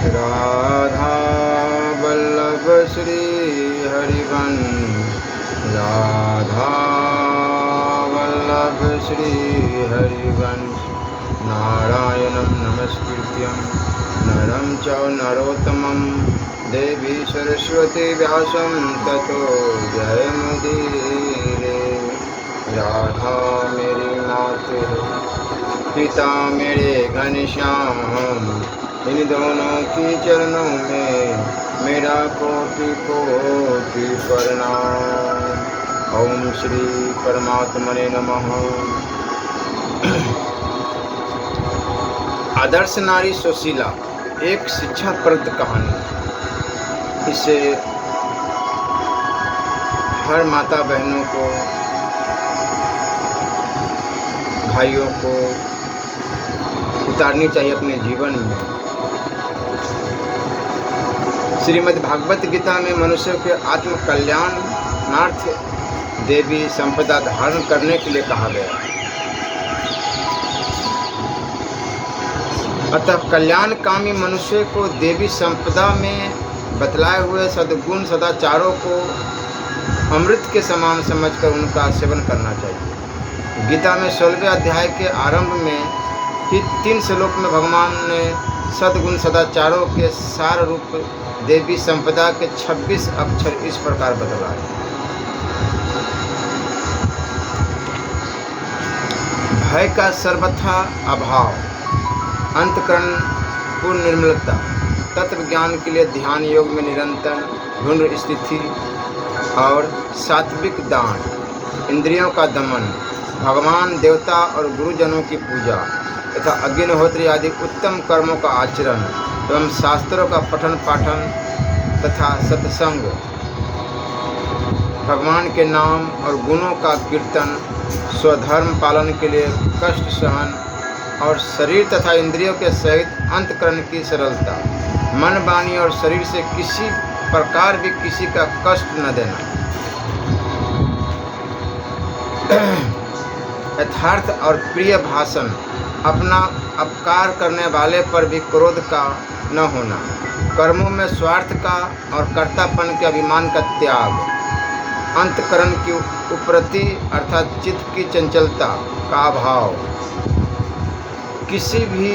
राधा वल्लभ श्री हरिवंश, राधा वल्लभ श्री हरिवंश। नारायणं नमस्कृत्यं नरं चैव नरोत्तमं देवी सरस्वती व्यासं ततो जयमुदीरये। राधा मेरी मातृ, पिता मेरे घनश्याम, इन दोनों की चरणों में मेरा कोटि कोटि प्रणाम। ओम श्री परमात्मने नमः। आदर्श नारी सुशीला एक शिक्षाप्रद कहानी। इसे हर माता बहनों को, भाइयों को उतारनी चाहिए अपने जीवन में। श्रीमद् भागवत गीता में मनुष्य के आत्म कल्याणार्थ देवी संपदा धारण करने के लिए कहा गया। अतः कल्याणकामी मनुष्य को देवी संपदा में बतलाए हुए सद्गुण सदाचारों को अमृत के समान समझकर उनका सेवन करना चाहिए। गीता में 16वें अध्याय के आरंभ में ही 3 श्लोक में भगवान ने सद्गुण सदाचारों के सार रूप देवी संपदा के 26 अक्षर इस प्रकार बतलाए। भय का सर्वथा अभाव, अंतःकरण पूर्ण निर्मलता, तत्व ज्ञान के लिए ध्यान योग में निरंतर ढूंढ स्थिति और सात्विक दान, इंद्रियों का दमन, भगवान देवता और गुरुजनों की पूजा तथा अग्निहोत्री आदि उत्तम कर्मों का आचरण एवं शास्त्रों का पठन पाठन तथा सत्संग, भगवान के नाम और गुणों का कीर्तन, स्वधर्म पालन के लिए कष्ट सहन और शरीर तथा इंद्रियों के सहित अंतःकरण की सरलता, मन वाणी और शरीर से किसी प्रकार भी किसी का कष्ट न देना, यथार्थ और प्रिय भाषण, अपना अपकार करने वाले पर भी क्रोध का न होना, कर्मों में स्वार्थ का और कर्तापन के अभिमान का त्याग, अंतःकरण की उपरति अर्थात चित्त की चंचलता का अभाव, किसी भी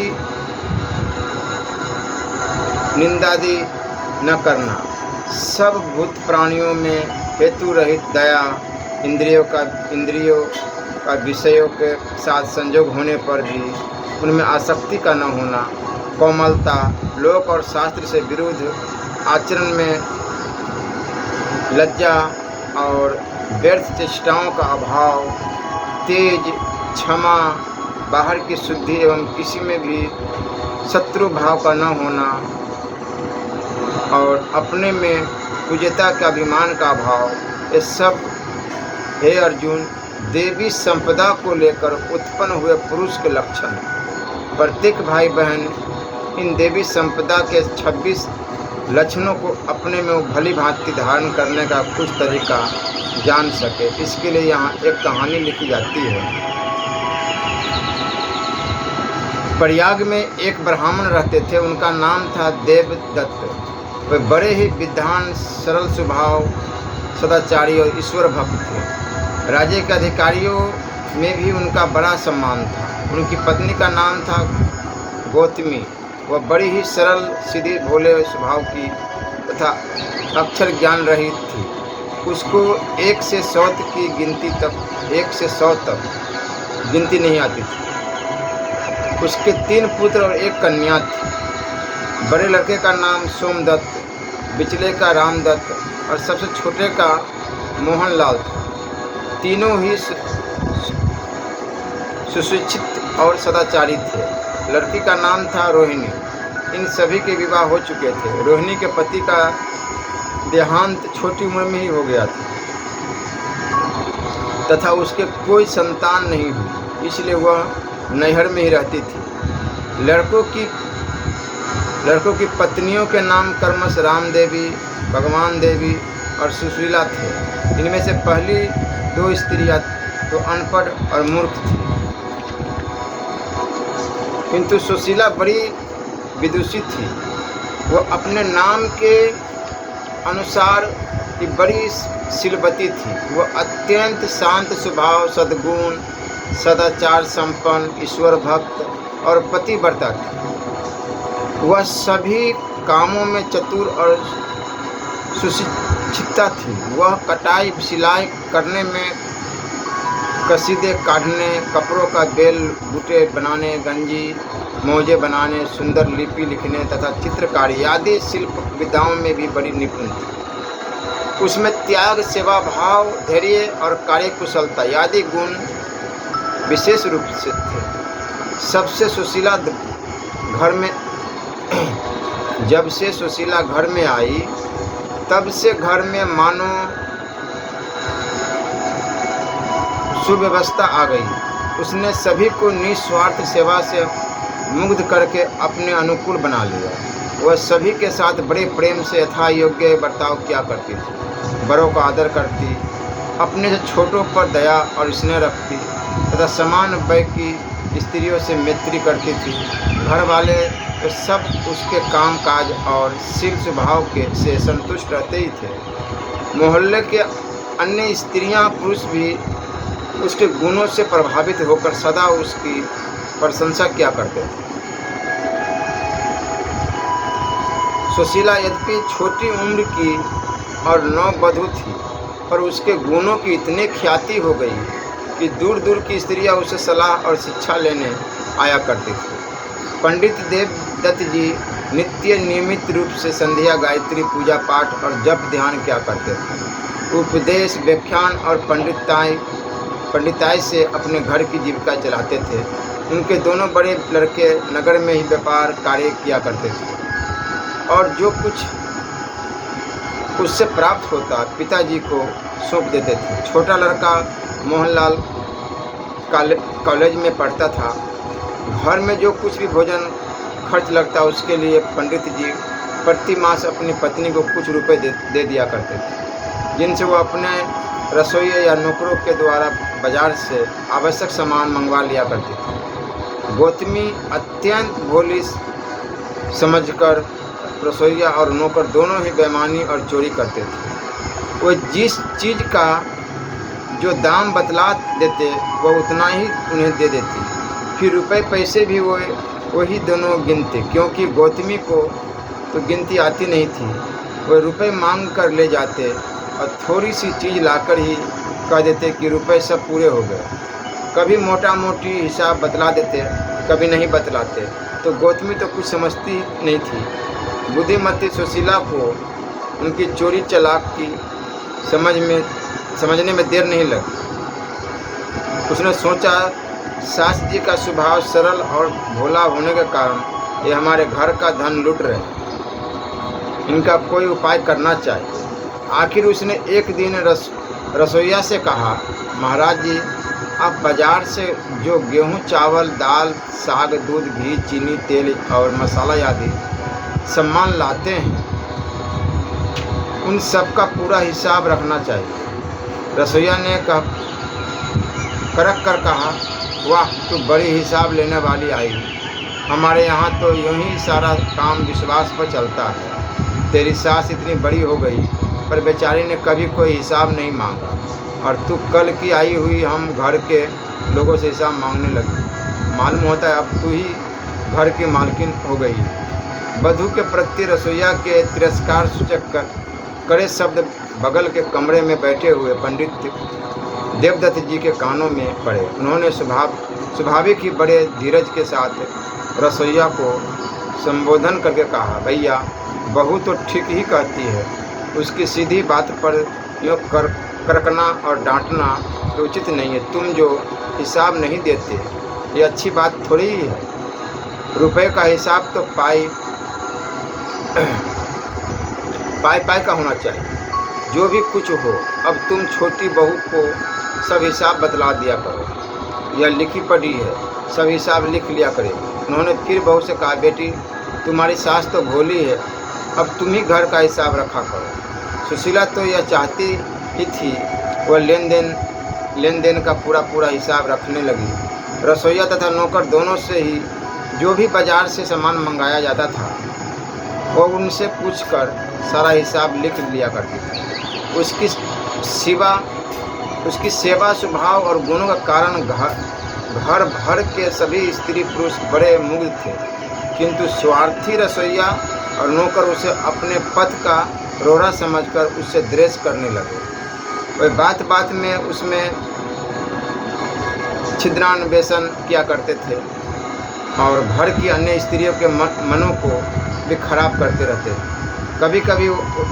निंदादि न करना, सब भूत प्राणियों में हेतु रहित दया, इंद्रियों का विषयों के साथ संयोग होने पर भी उनमें आसक्ति का न होना, कोमलता, लोक और शास्त्र से विरुद्ध आचरण में लज्जा और व्यर्थ चेष्टाओं का अभाव, तेज, क्षमा, बाहर की शुद्धि एवं किसी में भी शत्रु भाव का न होना और अपने में पूज्यता का अभिमान का अभाव, ये सब हे अर्जुन देवी संपदा को लेकर उत्पन्न हुए पुरुष के लक्षण। प्रत्येक भाई बहन इन देवी संपदा के 26 लक्षणों को अपने में भली भांति धारण करने का कुछ तरीका जान सके, इसके लिए यहाँ एक कहानी लिखी जाती है। प्रयाग में एक ब्राह्मण रहते थे, उनका नाम था देवदत्त। वे बड़े ही विद्वान, सरल स्वभाव, सदाचारी और ईश्वर भक्त थे। राज्य के अधिकारियों में भी उनका बड़ा सम्मान था। उनकी पत्नी का नाम था गौतमी। वह बड़ी ही सरल, सीधी, भोले स्वभाव की तथा अक्षर ज्ञान रहित थी। उसको 1 से 100 की गिनती तक गिनती नहीं आती थी। उसके 3 पुत्र और 1 कन्या थी। बड़े लड़के का नाम सोमदत्त, बिचले का रामदत्त और सबसे छोटे का मोहनलाल था। तीनों ही सुशिक्षित और सदाचारी थे। लड़की का नाम था रोहिणी। इन सभी के विवाह हो चुके थे। रोहिणी के पति का देहांत छोटी उम्र में ही हो गया था तथा उसके कोई संतान नहीं हुई, इसलिए वह नैहर में ही रहती थी। लड़कों की पत्नियों के नाम कर्मश राम देवी, भगवान देवी और सुशीला थे। इनमें से पहली 2 स्त्रियां तो अनपढ़ और मूर्ख थी, किंतु सुशीला बड़ी विदुषी थी। वो अपने नाम के अनुसार की बड़ी शीलवती थी। वह अत्यंत शांत स्वभाव, सद्गुण, सदाचार संपन्न, ईश्वर भक्त और पतिव्रता थी। वह सभी कामों में चतुर और सुशिक्षिता थी। वह कटाई सिलाई करने में, कसीदे काटने, कपड़ों का बेल बूटे बनाने, गंजी मोजे बनाने, सुंदर लिपि लिखने तथा चित्रकारी आदि शिल्प विद्याओं में भी बड़ी निपुण थी। उसमें त्याग, सेवा भाव, धैर्य और कार्यकुशलता आदि गुण विशेष रूप से थे। सबसे सुशीला घर में जब से सुशीला घर में आई, तब से घर में मानो सुव्यवस्था आ गई। उसने सभी को निस्वार्थ सेवा से मुग्ध करके अपने अनुकूल बना लिया। वह सभी के साथ बड़े प्रेम से यथा योग्य बर्ताव किया करती थी, बड़ों का आदर करती, अपने से छोटों पर दया और स्नेह रखती तथा समान वय की स्त्रियों से मैत्री करती थी। घर वाले तो सब उसके काम काज और शील स्वभाव के से संतुष्ट रहते ही थे। मोहल्ले के अन्य स्त्रियां पुरुष भी उसके गुणों से प्रभावित होकर सदा उसकी प्रशंसा किया करते थे। सुशीला यद्यपि छोटी उम्र की और नववधू थी, पर उसके गुणों की इतनी ख्याति हो गई कि दूर दूर की स्त्रियां उसे सलाह और शिक्षा लेने आया करती थी। पंडित देवदत्त जी नित्य नियमित रूप से संध्या, गायत्री, पूजा पाठ और जप ध्यान किया करते थे। उपदेश, व्याख्यान और पंडिताई से अपने घर की जीविका चलाते थे। उनके दोनों बड़े लड़के नगर में ही व्यापार कार्य किया करते थे और जो कुछ उससे प्राप्त होता पिताजी को सौंप देते थे। छोटा लड़का मोहनलाल कॉलेज में पढ़ता था। घर में जो कुछ भी भोजन खर्च लगता उसके लिए पंडित जी प्रति मास अपनी पत्नी को कुछ रुपए दे दिया करते थे, जिनसे वो अपने रसोइये या नौकरों के द्वारा बाजार से आवश्यक सामान मंगवा लिया करती थी। गौतमी अत्यंत भोली समझकर रसोइया और नौकर दोनों ही बेईमानी और चोरी करते थे। वो जिस चीज़ का जो दाम बतला देते वह उतना ही उन्हें दे देती। फिर रुपए पैसे भी वही दोनों गिनते, क्योंकि गौतमी को तो गिनती आती नहीं थी। वह रुपए मांग कर ले जाते और थोड़ी सी चीज़ लाकर ही कह देते कि रुपए सब पूरे हो गए। कभी मोटा मोटी हिसाब बतला देते, कभी नहीं बतलाते। तो गौतमी तो कुछ समझती नहीं थी। बुद्धिमती सुशीला को उनकी चोरी चालाकी समझने में देर नहीं लगी। उसने सोचा, सास जी का स्वभाव सरल और भोला होने के कारण ये हमारे घर का धन लूट रहे हैं। इनका कोई उपाय करना चाहिए। आखिर उसने एक दिन रसोइया से कहा, महाराज जी, आप बाजार से जो गेहूं, चावल, दाल, साग, दूध, घी, चीनी, तेल और मसाला आदि सामान लाते हैं, उन सब का पूरा हिसाब रखना चाहिए। रसोइया ने करक कर कहा, वाह, तू बड़ी हिसाब लेने वाली आई। हमारे यहाँ तो यूँ ही सारा काम विश्वास पर चलता है। तेरी सास इतनी बड़ी हो गई पर बेचारी ने कभी कोई हिसाब नहीं मांगा, और तू कल की आई हुई हम घर के लोगों से हिसाब मांगने लगी। मालूम होता है अब तू ही घर की मालकिन हो गई। वधू के प्रति रसोइया के तिरस्कार सूचक कड़े शब्द बगल के कमरे में बैठे हुए पंडित देवदत्त जी के कानों में पड़े। उन्होंने स्वाभाविक ही बड़े धीरज के साथ रसोइया को संबोधन करके कहा, भैया, बहू तो ठीक ही कहती है। उसकी सीधी बात पर यूँ करकना और डांटना तो उचित नहीं है। तुम जो हिसाब नहीं देते ये अच्छी बात थोड़ी ही है। रुपए का हिसाब तो पाई का होना चाहिए। जो भी कुछ हो, अब तुम छोटी बहू को सब हिसाब बतला दिया करो। यह लिखी पढ़ी है, सब हिसाब लिख लिया करे। उन्होंने फिर बहू से कहा, बेटी, तुम्हारी सास तो भोली है, अब तुम ही घर का हिसाब रखा करो। सुशीला तो यह चाहती ही थी। वह लेन देन का पूरा हिसाब रखने लगी। रसोइया तथा नौकर दोनों से ही जो भी बाजार से सामान मंगाया जाता था वो उनसे पूछकर सारा हिसाब लिख लिया करती थी। उसकी सेवा स्वभाव और गुणों का कारण घर भर के सभी स्त्री पुरुष बड़े मुग्ध थे, किंतु स्वार्थी रसोइया और नौकर उसे अपने पथ का रोड़ा समझकर उससे द्वेष करने लगे। वे बात बात में उसमें छिद्रान्वेषण किया करते थे और घर की अन्य स्त्रियों के मनों को भी खराब करते रहते। कभी कभी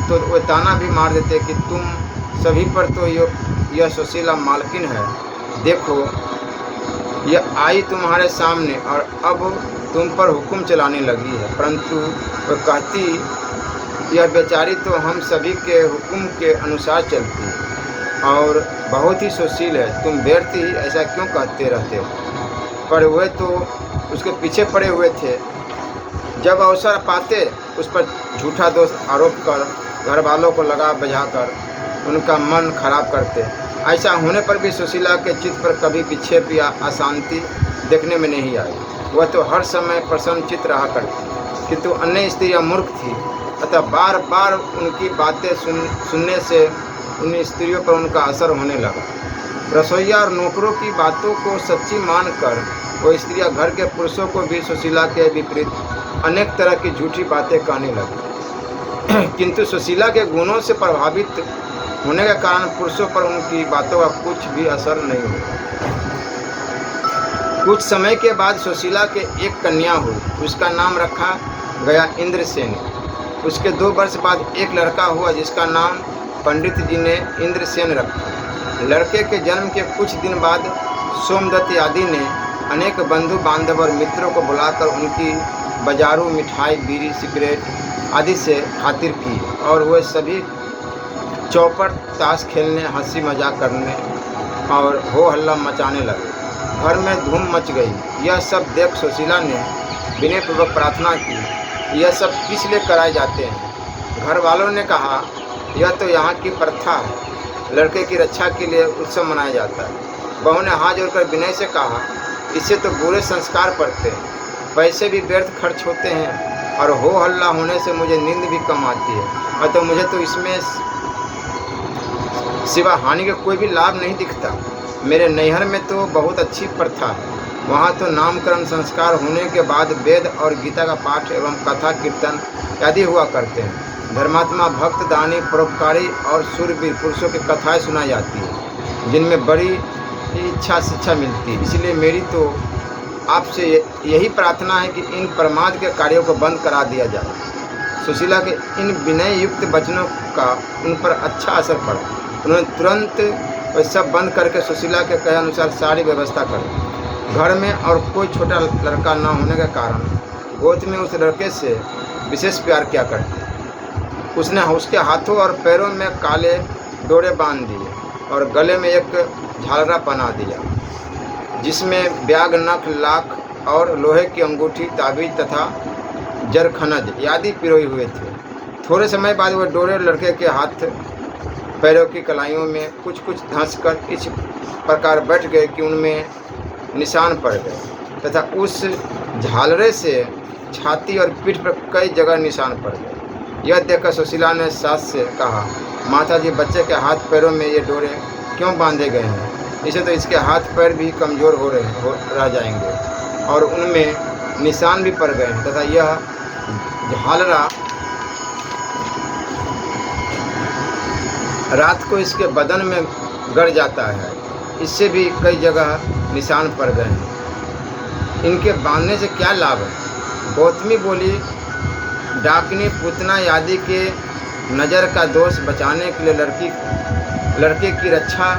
तो वो ताना भी मार देते कि तुम सभी पर तो यह सुशीला मालकिन है, देखो यह आई तुम्हारे सामने और अब तुम पर हुक्म चलाने लगी है। परंतु वह कहती, यह बेचारी तो हम सभी के हुक्म के अनुसार चलती है और बहुत ही सुशील है, तुम व्यर्थ ही ऐसा क्यों कहते रहते हो। पर वे तो उसके पीछे पड़े हुए थे। जब अवसर पाते उस पर झूठा दोष आरोप कर घर वालों को लगा बजाकर उनका मन खराब करते। ऐसा होने पर भी सुशीला के चित्त पर कभी विक्षेप या अशांति देखने में नहीं आई। वह तो हर समय प्रसन्नचित्त रहा करती, किंतु अन्य स्त्रियां मूर्ख थी, अतः बार बार उनकी बातें सुनने से उन स्त्रियों पर उनका असर होने लगा। रसोइया और नौकरों की बातों को सच्ची मानकर वो स्त्रियां घर के पुरुषों को भी सुशीला के विपरीत अनेक तरह की झूठी बातें कहने लगी। किंतु सुशीला के गुणों से प्रभावित होने के कारण पुरुषों पर उनकी बातों का कुछ भी असर नहीं हुआ। कुछ समय के बाद सुशीला के एक कन्या हुई, उसका नाम रखा गया इंद्रसेन। उसके 2 वर्ष बाद एक लड़का हुआ जिसका नाम पंडित जी ने इंद्रसेन रखा। लड़के के जन्म के कुछ दिन बाद सोमदत्त आदि ने अनेक बंधु बांधव और मित्रों को बुलाकर उनकी बाजारू मिठाई, बीड़ी, सिगरेट आदि से खातिर की और वे सभी चौपट, ताश खेलने, हंसी मजाक करने और हो हल्ला मचाने लगे। घर में धूम मच गई। यह सब देख सुशीला ने विनयपूर्वक प्रार्थना की, यह सब किस लिए कराए जाते हैं। घर वालों ने कहा, यह तो यहाँ की प्रथा है, लड़के की रक्षा के लिए उत्सव मनाया जाता है। बहू ने हाथ जोड़कर विनय से कहा, इससे तो बुरे संस्कार पड़ते हैं, पैसे भी व्यर्थ खर्च होते हैं और हो हल्ला होने से मुझे नींद भी कम आती है, और तो मुझे तो इसमें सिवा हानि का कोई भी लाभ नहीं दिखता। मेरे नैहर में तो बहुत अच्छी प्रथा है, वहाँ तो नामकरण संस्कार होने के बाद वेद और गीता का पाठ एवं कथा कीर्तन आदि हुआ करते हैं। धर्मात्मा, भक्त, दानी, परोपकारी और शूरवीर पुरुषों की कथाएं सुनाई जाती है, जिनमें बड़ी इच्छा शिक्षा मिलती है। इसलिए मेरी तो आपसे यही प्रार्थना है कि इन प्रमाद के कार्यों को बंद करा दिया जाए। सुशीला के इन विनय युक्त वचनों का उन पर अच्छा असर पड़ा। उन्होंने तुरंत वे सब बंद करके सुशीला के कहे अनुसार सारी व्यवस्था कर। घर में और कोई छोटा लड़का न होने के कारण गौतमी उस लड़के से विशेष प्यार किया करती। उसने उसके हाथों और पैरों में काले डोरे बांध दिए और गले में एक झालरा पहना दिया, जिसमें ब्याग, नख, लाख और लोहे की अंगूठी, ताबीज तथा जरखनज आदि पिरोए हुए थे। थोड़े समय बाद वह डोरे लड़के के हाथ पैरों की कलाइयों में कुछ कुछ धंसकर इस प्रकार बैठ गए कि उनमें निशान पड़ गए तथा उस झालरे से छाती और पीठ पर कई जगह निशान पड़ गए। यह देखकर सुशीला ने सास से कहा, माता जी, बच्चे के हाथ पैरों में ये डोरे क्यों बांधे गए हैं? इसे तो इसके हाथ पैर भी कमज़ोर रह जाएंगे और उनमें निशान भी पड़ गए हैं तथा यह झालरा रात को इसके बदन में गड़ जाता है, इससे भी कई जगह निशान पड़ गए हैं। इनके बांधने से क्या लाभ है? गौतमी बोली, डाकनी, पुतना आदि के नज़र का दोष बचाने के लिए लड़के की रक्षा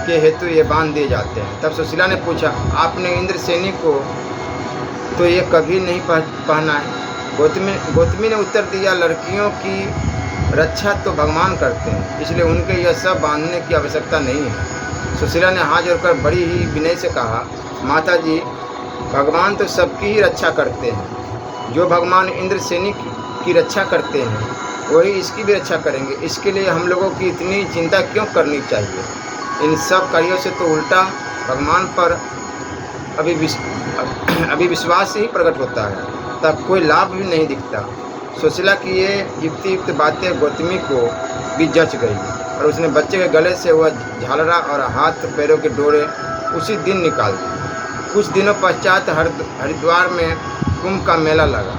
के हेतु ये बांध दिए जाते हैं। तब सुशीला ने पूछा, आपने इंद्रसेनी को तो ये कभी नहीं पहना है? गौतमी ने उत्तर दिया, लड़कियों की रक्षा तो भगवान करते हैं, इसलिए उनके यह सब बांधने की आवश्यकता नहीं है। सुशीला ने हाथ जोड़कर बड़ी ही विनय से कहा, माता जी, भगवान तो सबकी ही रक्षा करते हैं। जो भगवान इंद्रसेनी की रक्षा करते हैं वही इसकी भी रक्षा करेंगे। इसके लिए हम लोगों की इतनी चिंता क्यों करनी चाहिए? इन सब कार्यों से तो उल्टा भगवान पर अभी विश्वास ही प्रकट होता है, तब कोई लाभ भी नहीं दिखता। सुशीला की ये युक्ति बातें गौतमी को भी जच गई और उसने बच्चे के गले से वह झालरा और हाथ पैरों के डोरे उसी दिन निकाल दी। कुछ दिनों पश्चात हरिद्वार में कुंभ का मेला लगा।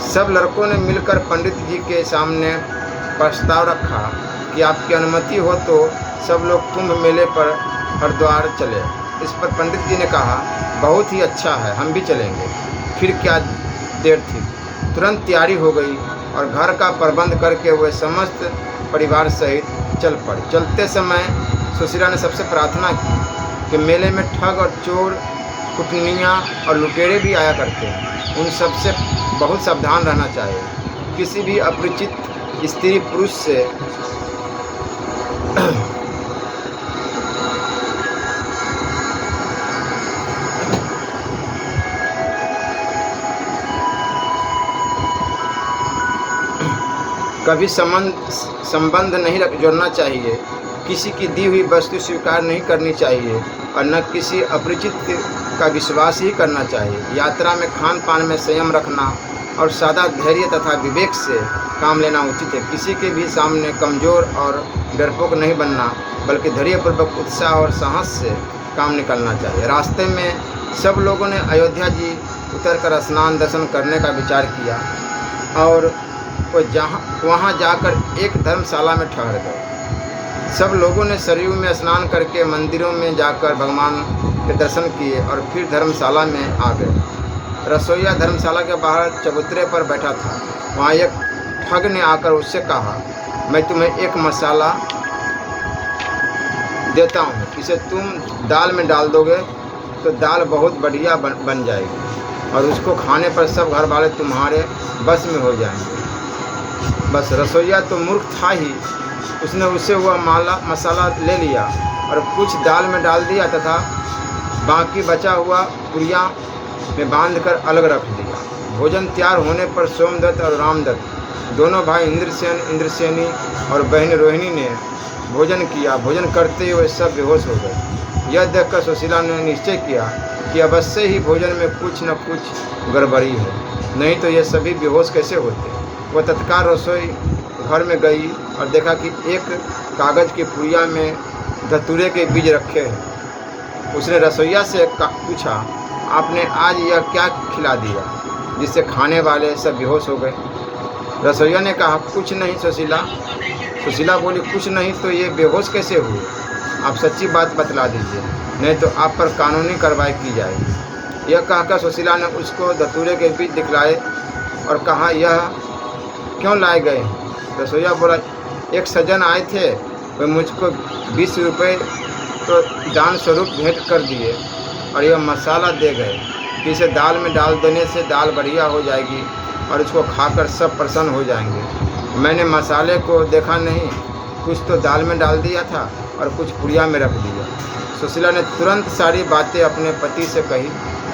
सब लड़कों ने मिलकर पंडित जी के सामने प्रस्ताव रखा कि आपकी अनुमति हो तो सब लोग कुंभ मेले पर हरिद्वार चले। इस पर पंडित जी ने कहा, बहुत ही अच्छा है, हम भी चलेंगे। फिर क्या देर थी, तुरंत तैयारी हो गई और घर का प्रबंध करके वे समस्त परिवार सहित चल पड़े। चलते समय सुशीला ने सबसे प्रार्थना की कि मेले में ठग और चोर, कुटनियाँ और लुटेरे भी आया करते हैं, उन सबसे बहुत सावधान रहना चाहिए। किसी भी अपरिचित स्त्री पुरुष से कभी संबंध नहीं जोड़ना चाहिए। किसी की दी हुई वस्तु स्वीकार नहीं करनी चाहिए और न किसी अपरिचित का विश्वास ही करना चाहिए। यात्रा में खान पान में संयम रखना और सादा धैर्य तथा विवेक से काम लेना उचित है। किसी के भी सामने कमज़ोर और डरपोक नहीं बनना, बल्कि धैर्यपूर्वक उत्साह और साहस से काम निकालना चाहिए। रास्ते में सब लोगों ने अयोध्या जी उतरकर स्नान दर्शन करने का विचार किया और वहाँ जाकर एक धर्मशाला में ठहर गए। सब लोगों ने सरयू में स्नान करके मंदिरों में जाकर भगवान के दर्शन किए और फिर धर्मशाला में आ गए। रसोईया धर्मशाला के बाहर चबूतरे पर बैठा था। वहाँ एक ठग ने आकर उससे कहा, मैं तुम्हें एक मसाला देता हूँ, इसे तुम दाल में डाल दोगे तो दाल बहुत बढ़िया बन जाएगी और उसको खाने पर सब घर वाले तुम्हारे बस में हो जाएंगे। बस रसोईया तो मूर्ख था ही, उसने उससे वह मसाला ले लिया और कुछ दाल में डाल दिया तथा बाकी बचा हुआ पुड़िया में बांधकर अलग रख दिया। भोजन तैयार होने पर सोमदत्त और रामदत्त दोनों भाई इंद्रसेनी और बहन रोहिणी ने भोजन किया। भोजन करते हुए सब बेहोश हो गए। यह देखकर सुशीला ने निश्चय किया कि अवश्य ही भोजन में कुछ न कुछ गड़बड़ी है, नहीं तो ये सभी बेहोश कैसे होते। वह तत्काल रसोई घर में गई और देखा कि एक कागज़ की पुड़िया में धतूरे के बीज रखे हैं। उसने रसोईया से पूछा, आपने आज यह क्या खिला दिया जिससे खाने वाले सब बेहोश हो गए। रसोईया ने कहा, कुछ नहीं सुशीला। सुशीला बोली, कुछ नहीं तो ये बेहोश कैसे हुए? आप सच्ची बात बतला दीजिए, नहीं तो आप पर कानूनी कार्रवाई की जाएगी। यह कहकर सुशीला ने उसको धतूरे के बीज दिखलाए और कहा, यह क्यों लाए गए? रसोईया बोला, एक सज्जन आए थे, वे मुझको 20 रुपये तो दान स्वरूप भेंट कर दिए और यह मसाला दे गए कि इसे दाल में डाल देने से दाल बढ़िया हो जाएगी और इसको खाकर सब प्रसन्न हो जाएंगे। मैंने मसाले को देखा नहीं, कुछ तो दाल में डाल दिया था और कुछ पुड़िया में रख दिया। सुशीला ने तुरंत सारी बातें अपने पति से कही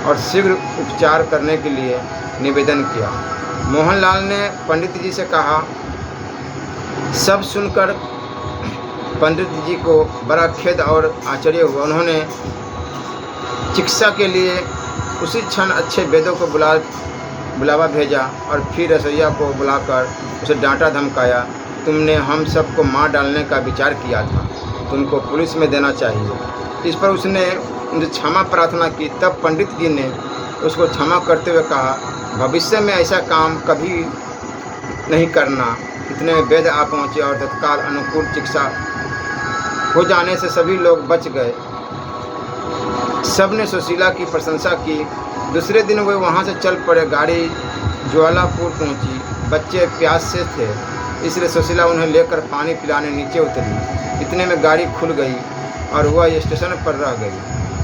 और शीघ्र उपचार करने के लिए निवेदन किया। मोहनलाल ने पंडित जी से कहा। सब सुनकर पंडित जी को बड़ा खेद और आश्चर्य हुआ। उन्होंने चिकित्सा के लिए उसी क्षण अच्छे वैद्यों को बुलावा भेजा और फिर रसोईया को बुलाकर उसे डांटा धमकाया, तुमने हम सबको मार डालने का विचार किया था, तुमको पुलिस में देना चाहिए। इस पर उसने उनसे क्षमा प्रार्थना की। तब पंडित जी ने उसको क्षमा करते हुए कहा, भविष्य में ऐसा काम कभी नहीं करना। इतने में वैद्य आ पहुँचे और तत्काल अनुकूल चिकित्सा हो जाने से सभी लोग बच गए। सब ने सुशीला की प्रशंसा की। दूसरे दिन वे वहाँ से चल पड़े। गाड़ी ज्वालापुर पहुँची। बच्चे प्यास से थे, इसलिए सुशीला उन्हें लेकर पानी पिलाने नीचे उतरी। इतने में गाड़ी खुल गई और वह स्टेशन पर रह गई।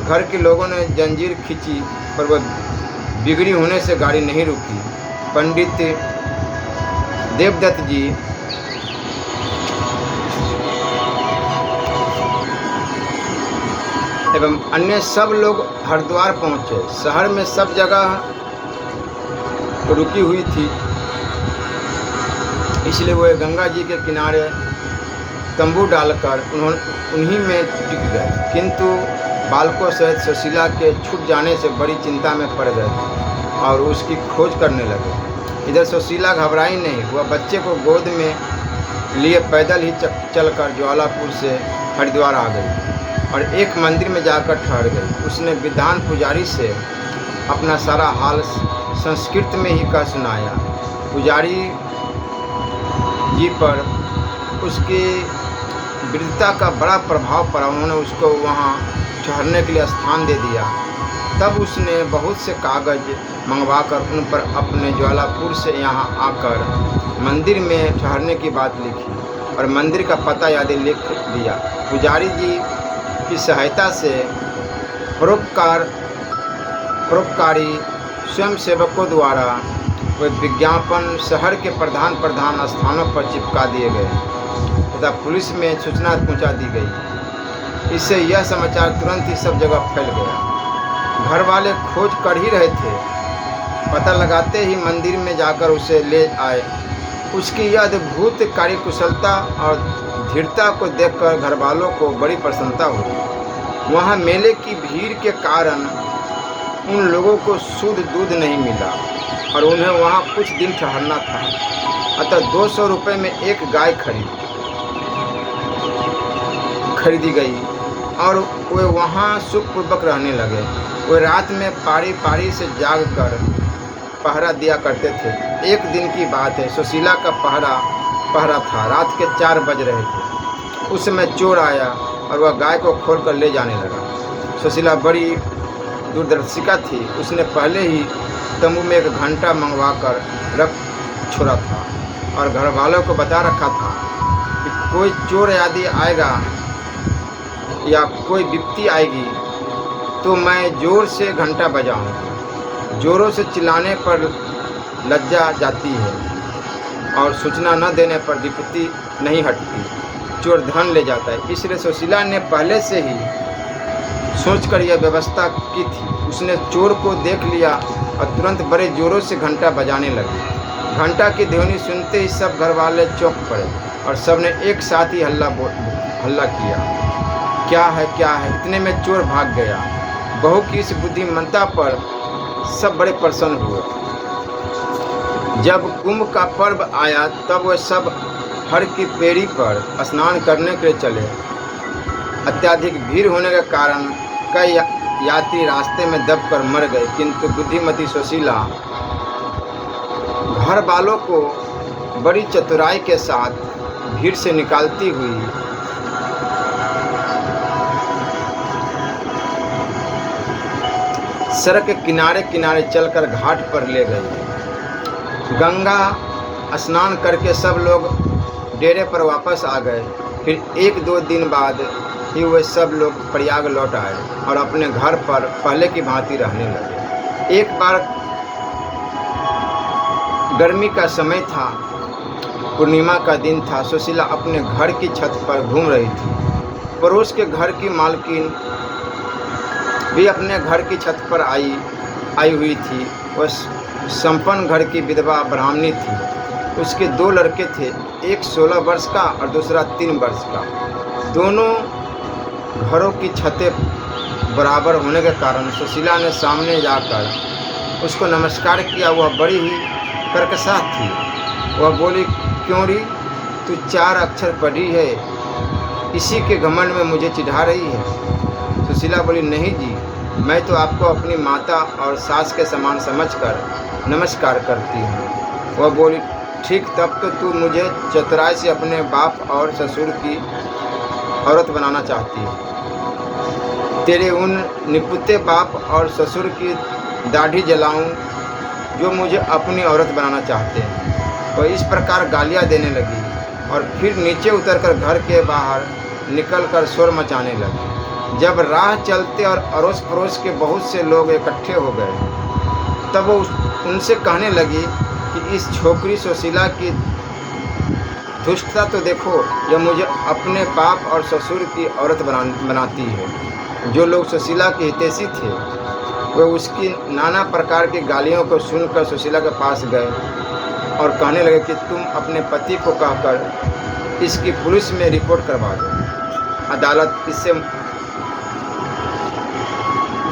घर के लोगों ने जंजीर खींची पर वह बिगड़ी होने से गाड़ी नहीं रुकी। पंडित देवदत्त जी एवं अन्य सब लोग हरिद्वार पहुँचे। शहर में सब जगह रुकी हुई थी, इसलिए वे गंगा जी के किनारे तंबू डालकर उन्हीं में टिक गए। किंतु बालकों सहित सुशीला के छूट जाने से बड़ी चिंता में पड़ गए और उसकी खोज करने लगे। इधर सुशीला घबराई नहीं, वह बच्चे को गोद में लिए पैदल ही चलकर ज्वालापुर से हरिद्वार आ गई और एक मंदिर में जाकर ठहर गई। उसने विद्वान पुजारी से अपना सारा हाल संस्कृत में ही कह सुनाया। पुजारी जी पर उसकी वृद्धता का बड़ा प्रभाव पड़ा। उन्होंने उसको वहाँ ठहरने के लिए स्थान दे दिया। तब उसने बहुत से कागज मंगवाकर उन पर अपने ज्वालापुर से यहाँ आकर मंदिर में ठहरने की बात लिखी और मंदिर का पता आदि लिख दिया। पुजारी जी की सहायता से परोपकारी स्वयंसेवकों द्वारा वे विज्ञापन शहर के प्रधान स्थानों पर चिपका दिए गए तथा पुलिस में सूचना पहुंचा दी गई। इससे यह समाचार तुरंत ही सब जगह फैल गया। घर वाले खोज कर ही रहे थे, पता लगाते ही मंदिर में जाकर उसे ले आए। उसकी यह अद्भुत कार्यकुशलता और धीरता को देखकर घर वालों को बड़ी प्रसन्नता हुई। वहाँ मेले की भीड़ के कारण उन लोगों को शुद्ध दूध नहीं मिला और उन्हें वहाँ कुछ दिन ठहरना था। अतः 200 रुपये में एक गाय खरीदी गई और वे वहाँ सुखपूर्वक रहने लगे। वे रात में पारी से जाग कर पहरा दिया करते थे। एक दिन की बात है, सुशीला का पहरा था। रात के 4 बज रहे थे। उस समय चोर आया और वह गाय को खोल कर ले जाने लगा। सुशीला बड़ी दूरदर्शिका थी। उसने पहले ही तंबू में एक घंटा मंगवा कर रख छोड़ा था और घर वालों को बता रखा था कि कोई चोर यदि आएगा या कोई विपत्ति आएगी तो मैं जोर से घंटा बजाऊं। जोरों से चिल्लाने पर लज्जा जाती है और सूचना न देने पर विपत्ति नहीं हटती, चोर धन ले जाता है। इसलिए सुशीला ने पहले से ही सोचकर यह व्यवस्था की थी। उसने चोर को देख लिया और तुरंत बड़े जोरों से घंटा बजाने लगी। घंटा की ध्वनि सुनते ही सब घर वाले चौंक पड़े और सबने एक साथ ही हल्ला किया। क्या है इतने में चोर भाग गया। बहू की इस बुद्धिमत्ता पर सब बड़े प्रसन्न हुए। जब कुंभ का पर्व आया तब वे सब हर की पेड़ी पर स्नान करने के लिए चले। अत्यधिक भीड़ होने के कारण कई यात्री रास्ते में दबकर मर गए, किंतु बुद्धिमती सुशीला घर वालों को बड़ी चतुराई के साथ भीड़ से निकालती हुई सड़क के किनारे चलकर घाट पर ले गई। गंगा स्नान करके सब लोग डेरे पर वापस आ गए। फिर 1-2 दिन बाद ही वे सब लोग प्रयाग लौट आए और अपने घर पर पहले की भांति रहने लगे। एक बार गर्मी का समय था, पूर्णिमा का दिन था। सुशीला अपने घर की छत पर घूम रही थी। पड़ोस के घर की मालकिन भी अपने घर की छत पर आई हुई थी। वह संपन्न घर की विधवा ब्राह्मणी थी। उसके 2 लड़के थे, एक 16 वर्ष का और दूसरा 3 वर्ष का। दोनों घरों की छतें बराबर होने के कारण सुशीला ने सामने जाकर उसको नमस्कार किया। वह बड़ी ही कर्कशा थी। वह बोली, क्यों री, तू 4 अक्षर पढ़ी है, इसी के घमंड में मुझे चिढ़ा रही है। सुशीला बोली, नहीं जी, मैं तो आपको अपनी माता और सास के समान समझकर नमस्कार करती हूँ। वह बोली, ठीक, तब तो तू मुझे चतुराई से अपने बाप और ससुर की औरत बनाना चाहती है। तेरे उन निपुत्ते बाप और ससुर की दाढ़ी जलाऊं जो मुझे अपनी औरत बनाना चाहते हैं। वह इस प्रकार गालियाँ देने लगी और फिर नीचे उतरकर घर के बाहर निकलकर शोर मचाने लगी। जब राह चलते और अड़ोस पड़ोस के बहुत से लोग इकट्ठे हो गए तब वो उनसे कहने लगी कि इस छोकरी सुशीला की दुष्टता तो देखो, यह मुझे अपने बाप और ससुर की औरत बनाती है। जो लोग सुशीला के हितैषी थे वे उसकी नाना प्रकार की गालियों को सुनकर सुशीला के पास गए और कहने लगे कि तुम अपने पति को कहकर इसकी पुलिस में रिपोर्ट करवा दो। अदालत इससे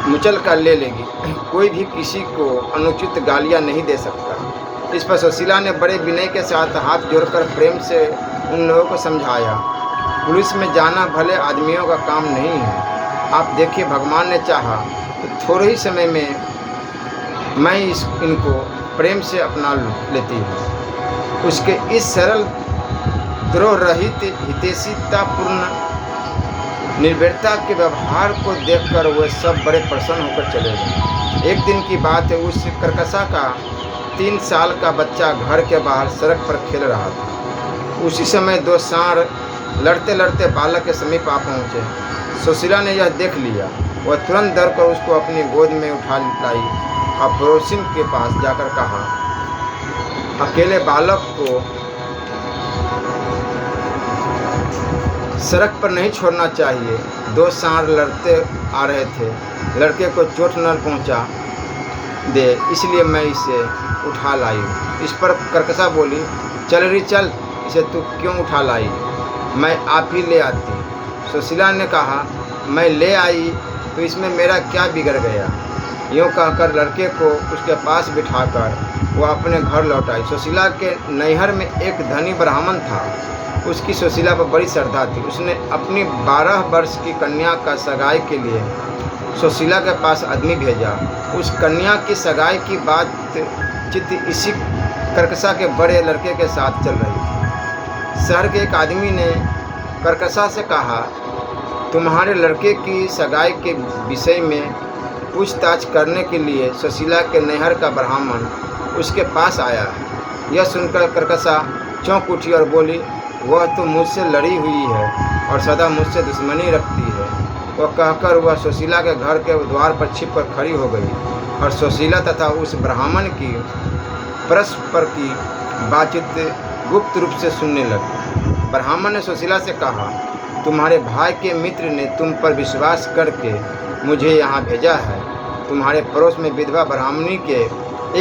मुचल कर ले लेगी। कोई भी किसी को अनुचित गालियां नहीं दे सकता। इस पर सुशीला ने बड़े विनय के साथ हाथ जोड़कर प्रेम से उन लोगों को समझाया, पुलिस में जाना भले आदमियों का काम नहीं है। आप देखिए, भगवान ने चाहा तो थोड़े ही समय में मैं इनको प्रेम से अपना लेती हूँ। उसके इस सरल द्रोह रहित हितैषीतापूर्ण निर्भरता के व्यवहार को देखकर वे सब बड़े प्रसन्न होकर चले गए। एक दिन की बात है, उस कर्कशा का 3 साल का बच्चा घर के बाहर सड़क पर खेल रहा था। उसी समय 2 सांड लड़ते लड़ते बालक के समीप आ पहुँचे। सुशीला ने यह देख लिया। वह तुरंत डरकर उसको अपनी गोद में उठा लाई और पड़ोसिन के पास जाकर कहा, अकेले बालक को सड़क पर नहीं छोड़ना चाहिए। 2 सांड लड़ते आ रहे थे, लड़के को चोट न पहुंचा दे, इसलिए मैं इसे उठा लाई। इस पर कर्कशा बोली, चल री चल, इसे तू क्यों उठा लाई, मैं आप ही ले आती। सुशीला ने कहा, मैं ले आई तो इसमें मेरा क्या बिगड़ गया। यूँ कहकर लड़के को उसके पास बिठाकर वह अपने घर लौट आई। सुशीला के नैहर में एक धनी ब्राह्मण था। उसकी सुशीला पर बड़ी श्रद्धा थी। उसने अपनी 12 वर्ष की कन्या का सगाई के लिए सुशीला के पास आदमी भेजा। उस कन्या की सगाई की बातचीत इसी कर्कशा के बड़े लड़के के साथ चल रही थी। शहर के एक आदमी ने कर्कशा से कहा, तुम्हारे लड़के की सगाई के विषय में पूछताछ करने के लिए सुशीला के नैहर का ब्राह्मण उसके पास आया है। यह सुनकर कर्कशा चौंक उठी और बोली, वह तो मुझसे लड़ी हुई है और सदा मुझसे दुश्मनी रखती है। वह कहकर वह सुशीला के घर के द्वार पर छिप कर खड़ी हो गई और सुशीला तथा उस ब्राह्मण की परस्पर की बातचीत गुप्त रूप से सुनने लगी। ब्राह्मण ने सुशीला से कहा, तुम्हारे भाई के मित्र ने तुम पर विश्वास करके मुझे यहाँ भेजा है। तुम्हारे पड़ोस में विधवा ब्राह्मणी के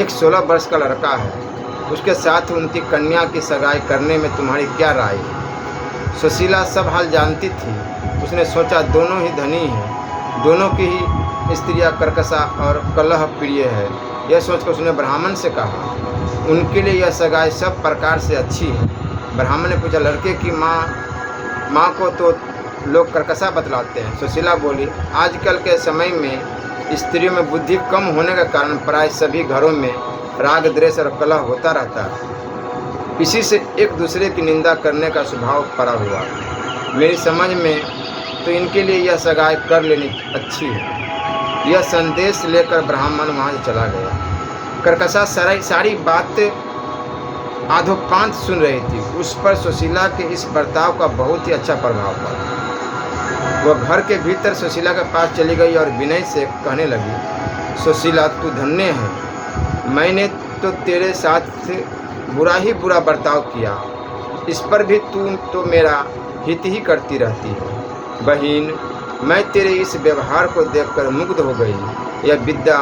एक 16 वर्ष का लड़का है। उसके साथ उनकी कन्या की सगाई करने में तुम्हारी क्या राय है। सुशीला सब हाल जानती थी। उसने सोचा, दोनों ही धनी हैं, दोनों की ही स्त्रियां कर्कशा और कलह प्रिय है। यह सोचकर उसने ब्राह्मण से कहा, उनके लिए यह सगाई सब प्रकार से अच्छी है। ब्राह्मण ने पूछा, लड़के की माँ को तो लोग कर्कशा बतलाते हैं। सुशीला बोली, आजकल के समय में स्त्रियों में बुद्धि कम होने के कारण प्राय सभी घरों में राग द्वेष और कलह होता रहता है। इसी से एक दूसरे की निंदा करने का स्वभाव पड़ा हुआ। मेरी समझ में तो इनके लिए यह सगाई कर लेनी अच्छी है। यह संदेश लेकर ब्राह्मण वहाँ से चला गया। कर्कशा सारी बात आधोपांत सुन रही थी। उस पर सुशीला के इस बर्ताव का बहुत ही अच्छा प्रभाव पड़ा। वह घर के भीतर सुशीला के पास चली गई और विनय से कहने लगी, सुशीला, तू धन्य है। मैंने तो तेरे साथ बुरा ही बुरा बर्ताव किया, इस पर भी तू तो मेरा हित ही करती रहती है। बहन, मैं तेरे इस व्यवहार को देखकर मुग्ध हो गई। यह विद्या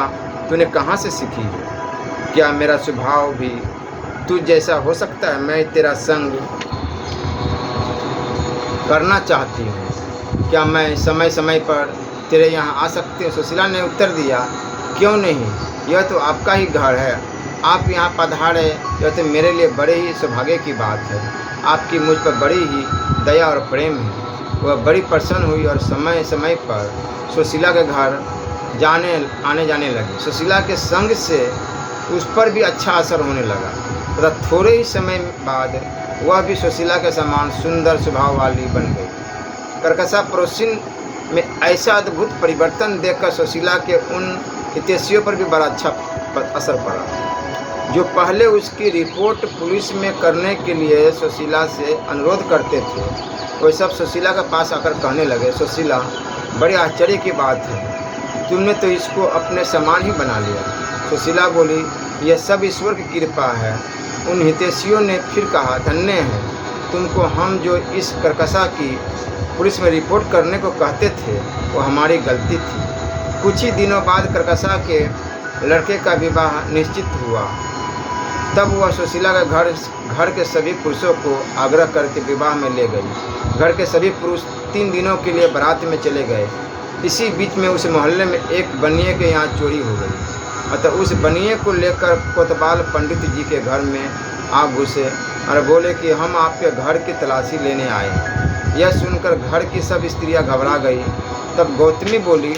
तूने कहाँ से सीखी है? क्या मेरा स्वभाव भी तू जैसा हो सकता है? मैं तेरा संग करना चाहती हूँ। क्या मैं समय समय पर तेरे यहाँ आ सकती हूँ? सुशीला ने उत्तर दिया, क्यों नहीं, यह तो आपका ही घर है। आप यहाँ पधारे, यह तो मेरे लिए बड़े ही सौभाग्य की बात है। आपकी मुझ पर बड़ी ही दया और प्रेम है। वह बड़ी प्रसन्न हुई और समय समय पर सुशीला के घर आने जाने लगी। सुशीला के संग से उस पर भी अच्छा असर होने लगा तथा थोड़े ही समय बाद वह भी सुशीला के समान सुंदर स्वभाव वाली बन गई। कर्कशा पड़ोसिन में ऐसा अद्भुत परिवर्तन देखकर सुशीला के उन हितैषियों पर भी बड़ा अच्छा असर पड़ा, जो पहले उसकी रिपोर्ट पुलिस में करने के लिए सुशीला से अनुरोध करते थे। वे सब सुशीला के पास आकर कहने लगे, सुशीला, बड़े आश्चर्य की बात है, तुमने तो इसको अपने समान ही बना लिया। सुशीला बोली, यह सब ईश्वर की कृपा है। उन हितैषियों ने फिर कहा, धन्य है तुमको। हम जो इस कर्कशा की पुलिस में रिपोर्ट करने को कहते थे वो हमारी गलती थी। कुछ ही दिनों बाद कर्कशा के लड़के का विवाह निश्चित हुआ। तब वह सुशीला के घर के सभी पुरुषों को आग्रह करके विवाह में ले गई। घर के सभी पुरुष 3 दिनों के लिए बारात में चले गए। इसी बीच में उस मोहल्ले में एक बनिए के यहाँ चोरी हो गई। अतः उस बनिए को लेकर कोतवाल पंडित जी के घर में आ घुसे और बोले कि हम आपके घर की तलाशी लेने आए हैं। यह सुनकर घर की सब स्त्रियां घबरा गई। तब गौतमी बोली,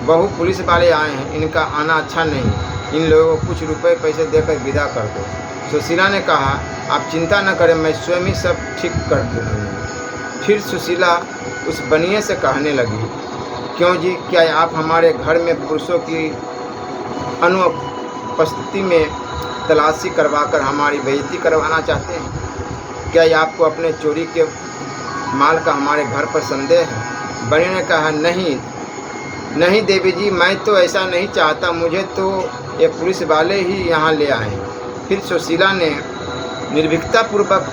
बहू पुलिस वाले आए हैं, इनका आना अच्छा नहीं, इन लोगों को कुछ रुपए पैसे देकर विदा कर दो। सुशीला ने कहा, आप चिंता न करें, मैं स्वयं ही सब ठीक कर दूँगी। फिर सुशीला उस बनिए से कहने लगी, क्यों जी, क्या आप हमारे घर में पुरुषों की अनुपस्थिति में तलाशी करवाकर हमारी बेइज्जती करवाना चाहते हैं? क्या आपको अपने चोरी के माल का हमारे घर पर संदेह है? बनिए ने कहा, नहीं देवी जी, मैं तो ऐसा नहीं चाहता, मुझे तो ये पुलिस वाले ही यहाँ ले आए। फिर सुशीला ने निर्भीकतापूर्वक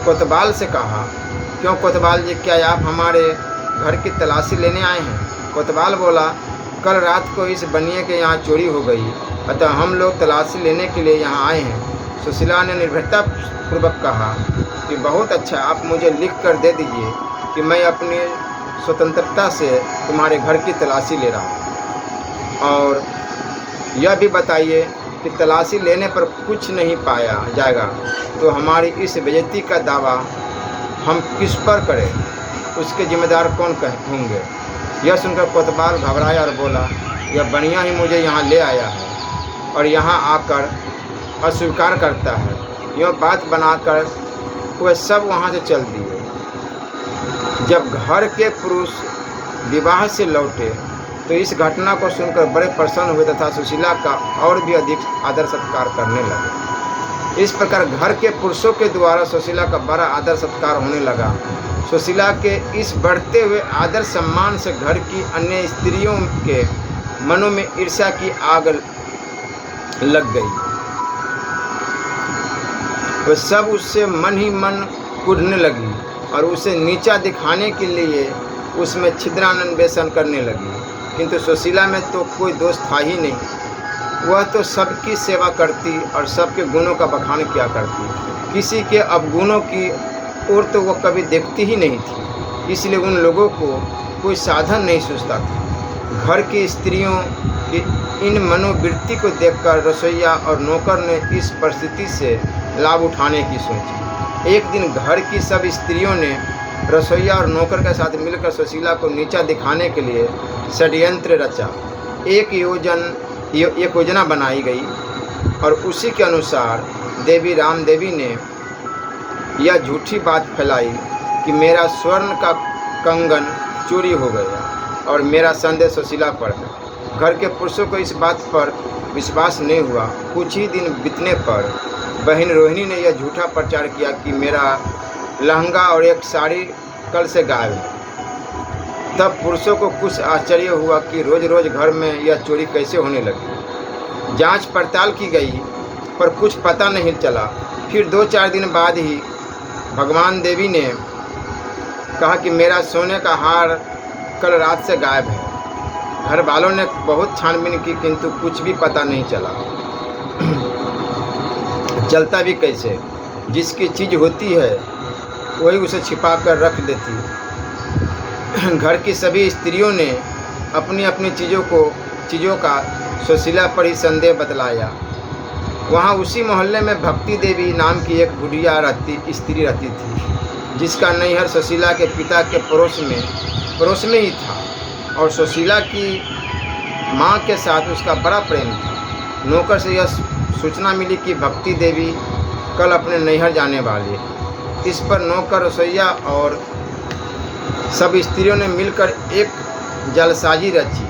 कोतवाल से कहा, क्यों कोतवाल जी, क्या आप हमारे घर की तलाशी लेने आए हैं? कोतवाल बोला, कल रात को इस बनिए के यहाँ चोरी हो गई, अतः हम लोग तलाशी लेने के लिए यहाँ आए हैं। सुशीला ने निर्भीकतापूर्वक कहा कि बहुत अच्छा, आप मुझे लिख कर दे दीजिए कि मैं अपनी स्वतंत्रता से तुम्हारे घर की तलाशी ले रहा हूँ, और यह भी बताइए कि तलाशी लेने पर कुछ नहीं पाया जाएगा तो हमारी इस बेइज्जती का दावा हम किस पर करें, उसके जिम्मेदार कौन होंगे? यह सुनकर कोतवाल घबराया और बोला, यह बनिया ही मुझे यहाँ ले आया है और यहाँ आकर अस्वीकार करता है। यह बात बनाकर वे सब वहाँ से चल दिए। जब घर के पुरुष विवाह से लौटे तो इस घटना को सुनकर बड़े प्रसन्न हुए तथा सुशीला का और भी अधिक आदर सत्कार करने लगे। इस प्रकार घर के पुरुषों के द्वारा सुशीला का बड़ा आदर सत्कार होने लगा। सुशीला के इस बढ़ते हुए आदर सम्मान से घर की अन्य स्त्रियों के मनों में ईर्ष्या की आग लग गई। वह सब उससे मन ही मन कूदने लगी और उसे नीचा दिखाने के लिए उसमें छिद्रान्वेषण करने लगी। किंतु सुशीला में तो कोई दोष था ही नहीं, वह तो सबकी सेवा करती और सबके गुणों का बखान किया करती, किसी के अवगुणों की ओर तो वह कभी देखती ही नहीं थी, इसलिए उन लोगों को कोई साधन नहीं सूझता था। घर की स्त्रियों की इन मनोवृत्ति को देखकर रसोइया और नौकर ने इस परिस्थिति से लाभ उठाने की सोची। एक दिन घर की सब स्त्रियों ने रसोइया और नौकर के साथ मिलकर सुशीला को नीचा दिखाने के लिए षड्यंत्र रचा। एक योजना बनाई गई और उसी के अनुसार देवी रामदेवी ने यह झूठी बात फैलाई कि मेरा स्वर्ण का कंगन चोरी हो गया और मेरा संदेह सुशीला पर है। घर के पुरुषों को इस बात पर विश्वास नहीं हुआ। कुछ ही दिन बीतने पर बहन रोहिणी ने यह झूठा प्रचार किया कि मेरा लहंगा और एक साड़ी कल से गायब है। तब पुरुषों को कुछ आश्चर्य हुआ कि रोज रोज घर में यह चोरी कैसे होने लगी। जांच पड़ताल की गई पर कुछ पता नहीं चला। फिर 2-4 दिन बाद ही भगवान देवी ने कहा कि मेरा सोने का हार कल रात से गायब है। घर वालों ने बहुत छानबीन की किंतु कुछ भी पता नहीं चला। चलता भी कैसे? जिसकी चीज़ होती है वही उसे छिपा कर रख देती। घर की सभी स्त्रियों ने अपनी अपनी चीज़ों का सुशीला पर ही संदेह बतलाया। वहाँ उसी मोहल्ले में भक्ति देवी नाम की एक बुढ़िया स्त्री रहती थी, जिसका नैहर सुशीला के पिता के पड़ोस में ही था और सुशीला की माँ के साथ उसका बड़ा प्रेम था। नौकर से यह सूचना मिली कि भक्ति देवी कल अपने नैहर जाने वाली है। इस पर नौकर, रसोइया और सब स्त्रियों ने मिलकर एक जालसाजी रची।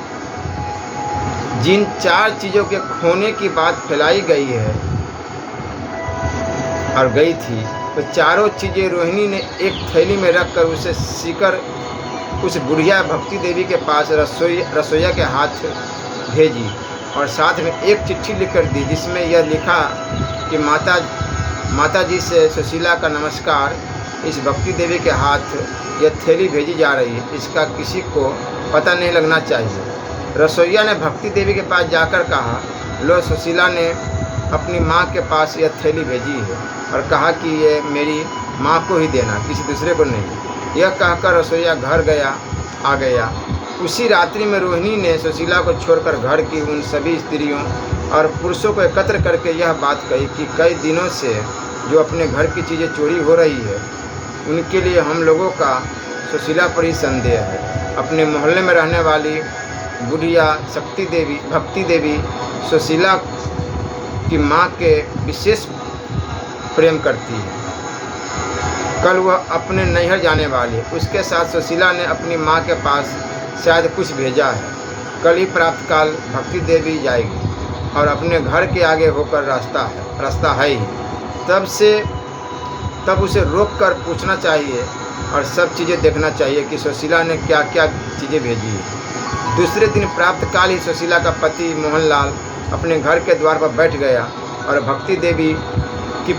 जिन 4 चीज़ों के खोने की बात फैलाई गई है और गई थी, तो चारों चीज़ें रोहिणी ने एक थैली में रखकर उसे सीकर उस बुढ़िया भक्ति देवी के पास रसोइया के हाथ भेजी और साथ में एक चिट्ठी लिखकर दी, जिसमें यह लिखा कि माता जी से सुशीला का नमस्कार, इस भक्ति देवी के हाथ यह थैली भेजी जा रही है, इसका किसी को पता नहीं लगना चाहिए। रसोइया ने भक्ति देवी के पास जाकर कहा, लो सुशीला ने अपनी माँ के पास यह थैली भेजी है और कहा कि ये मेरी माँ को ही देना, किसी दूसरे को नहीं। यह कहकर रसोइया घर आ गया उसी रात्रि में रोहिणी ने सुशीला को छोड़कर घर की उन सभी स्त्रियों और पुरुषों को एकत्र करके यह बात कही कि कई दिनों से जो अपने घर की चीज़ें चोरी हो रही है, उनके लिए हम लोगों का सुशीला पर ही संदेह है। अपने मोहल्ले में रहने वाली बुढ़िया भक्ति देवी सुशीला की माँ के विशेष प्रेम करती है। कल वह अपने नैहर जाने वाली है। उसके साथ सुशीला ने अपनी माँ के पास शायद कुछ भेजा है। कल ही प्रातःकाल भक्ति देवी जाएगी और अपने घर के आगे होकर रास्ता है ही। तब उसे रोक कर पूछना चाहिए और सब चीज़ें देखना चाहिए कि सुशीला ने क्या क्या चीज़ें भेजी है। दूसरे दिन प्रातःकाल ही सुशीला का पति मोहनलाल अपने घर के द्वार पर बैठ गया और भक्ति देवी की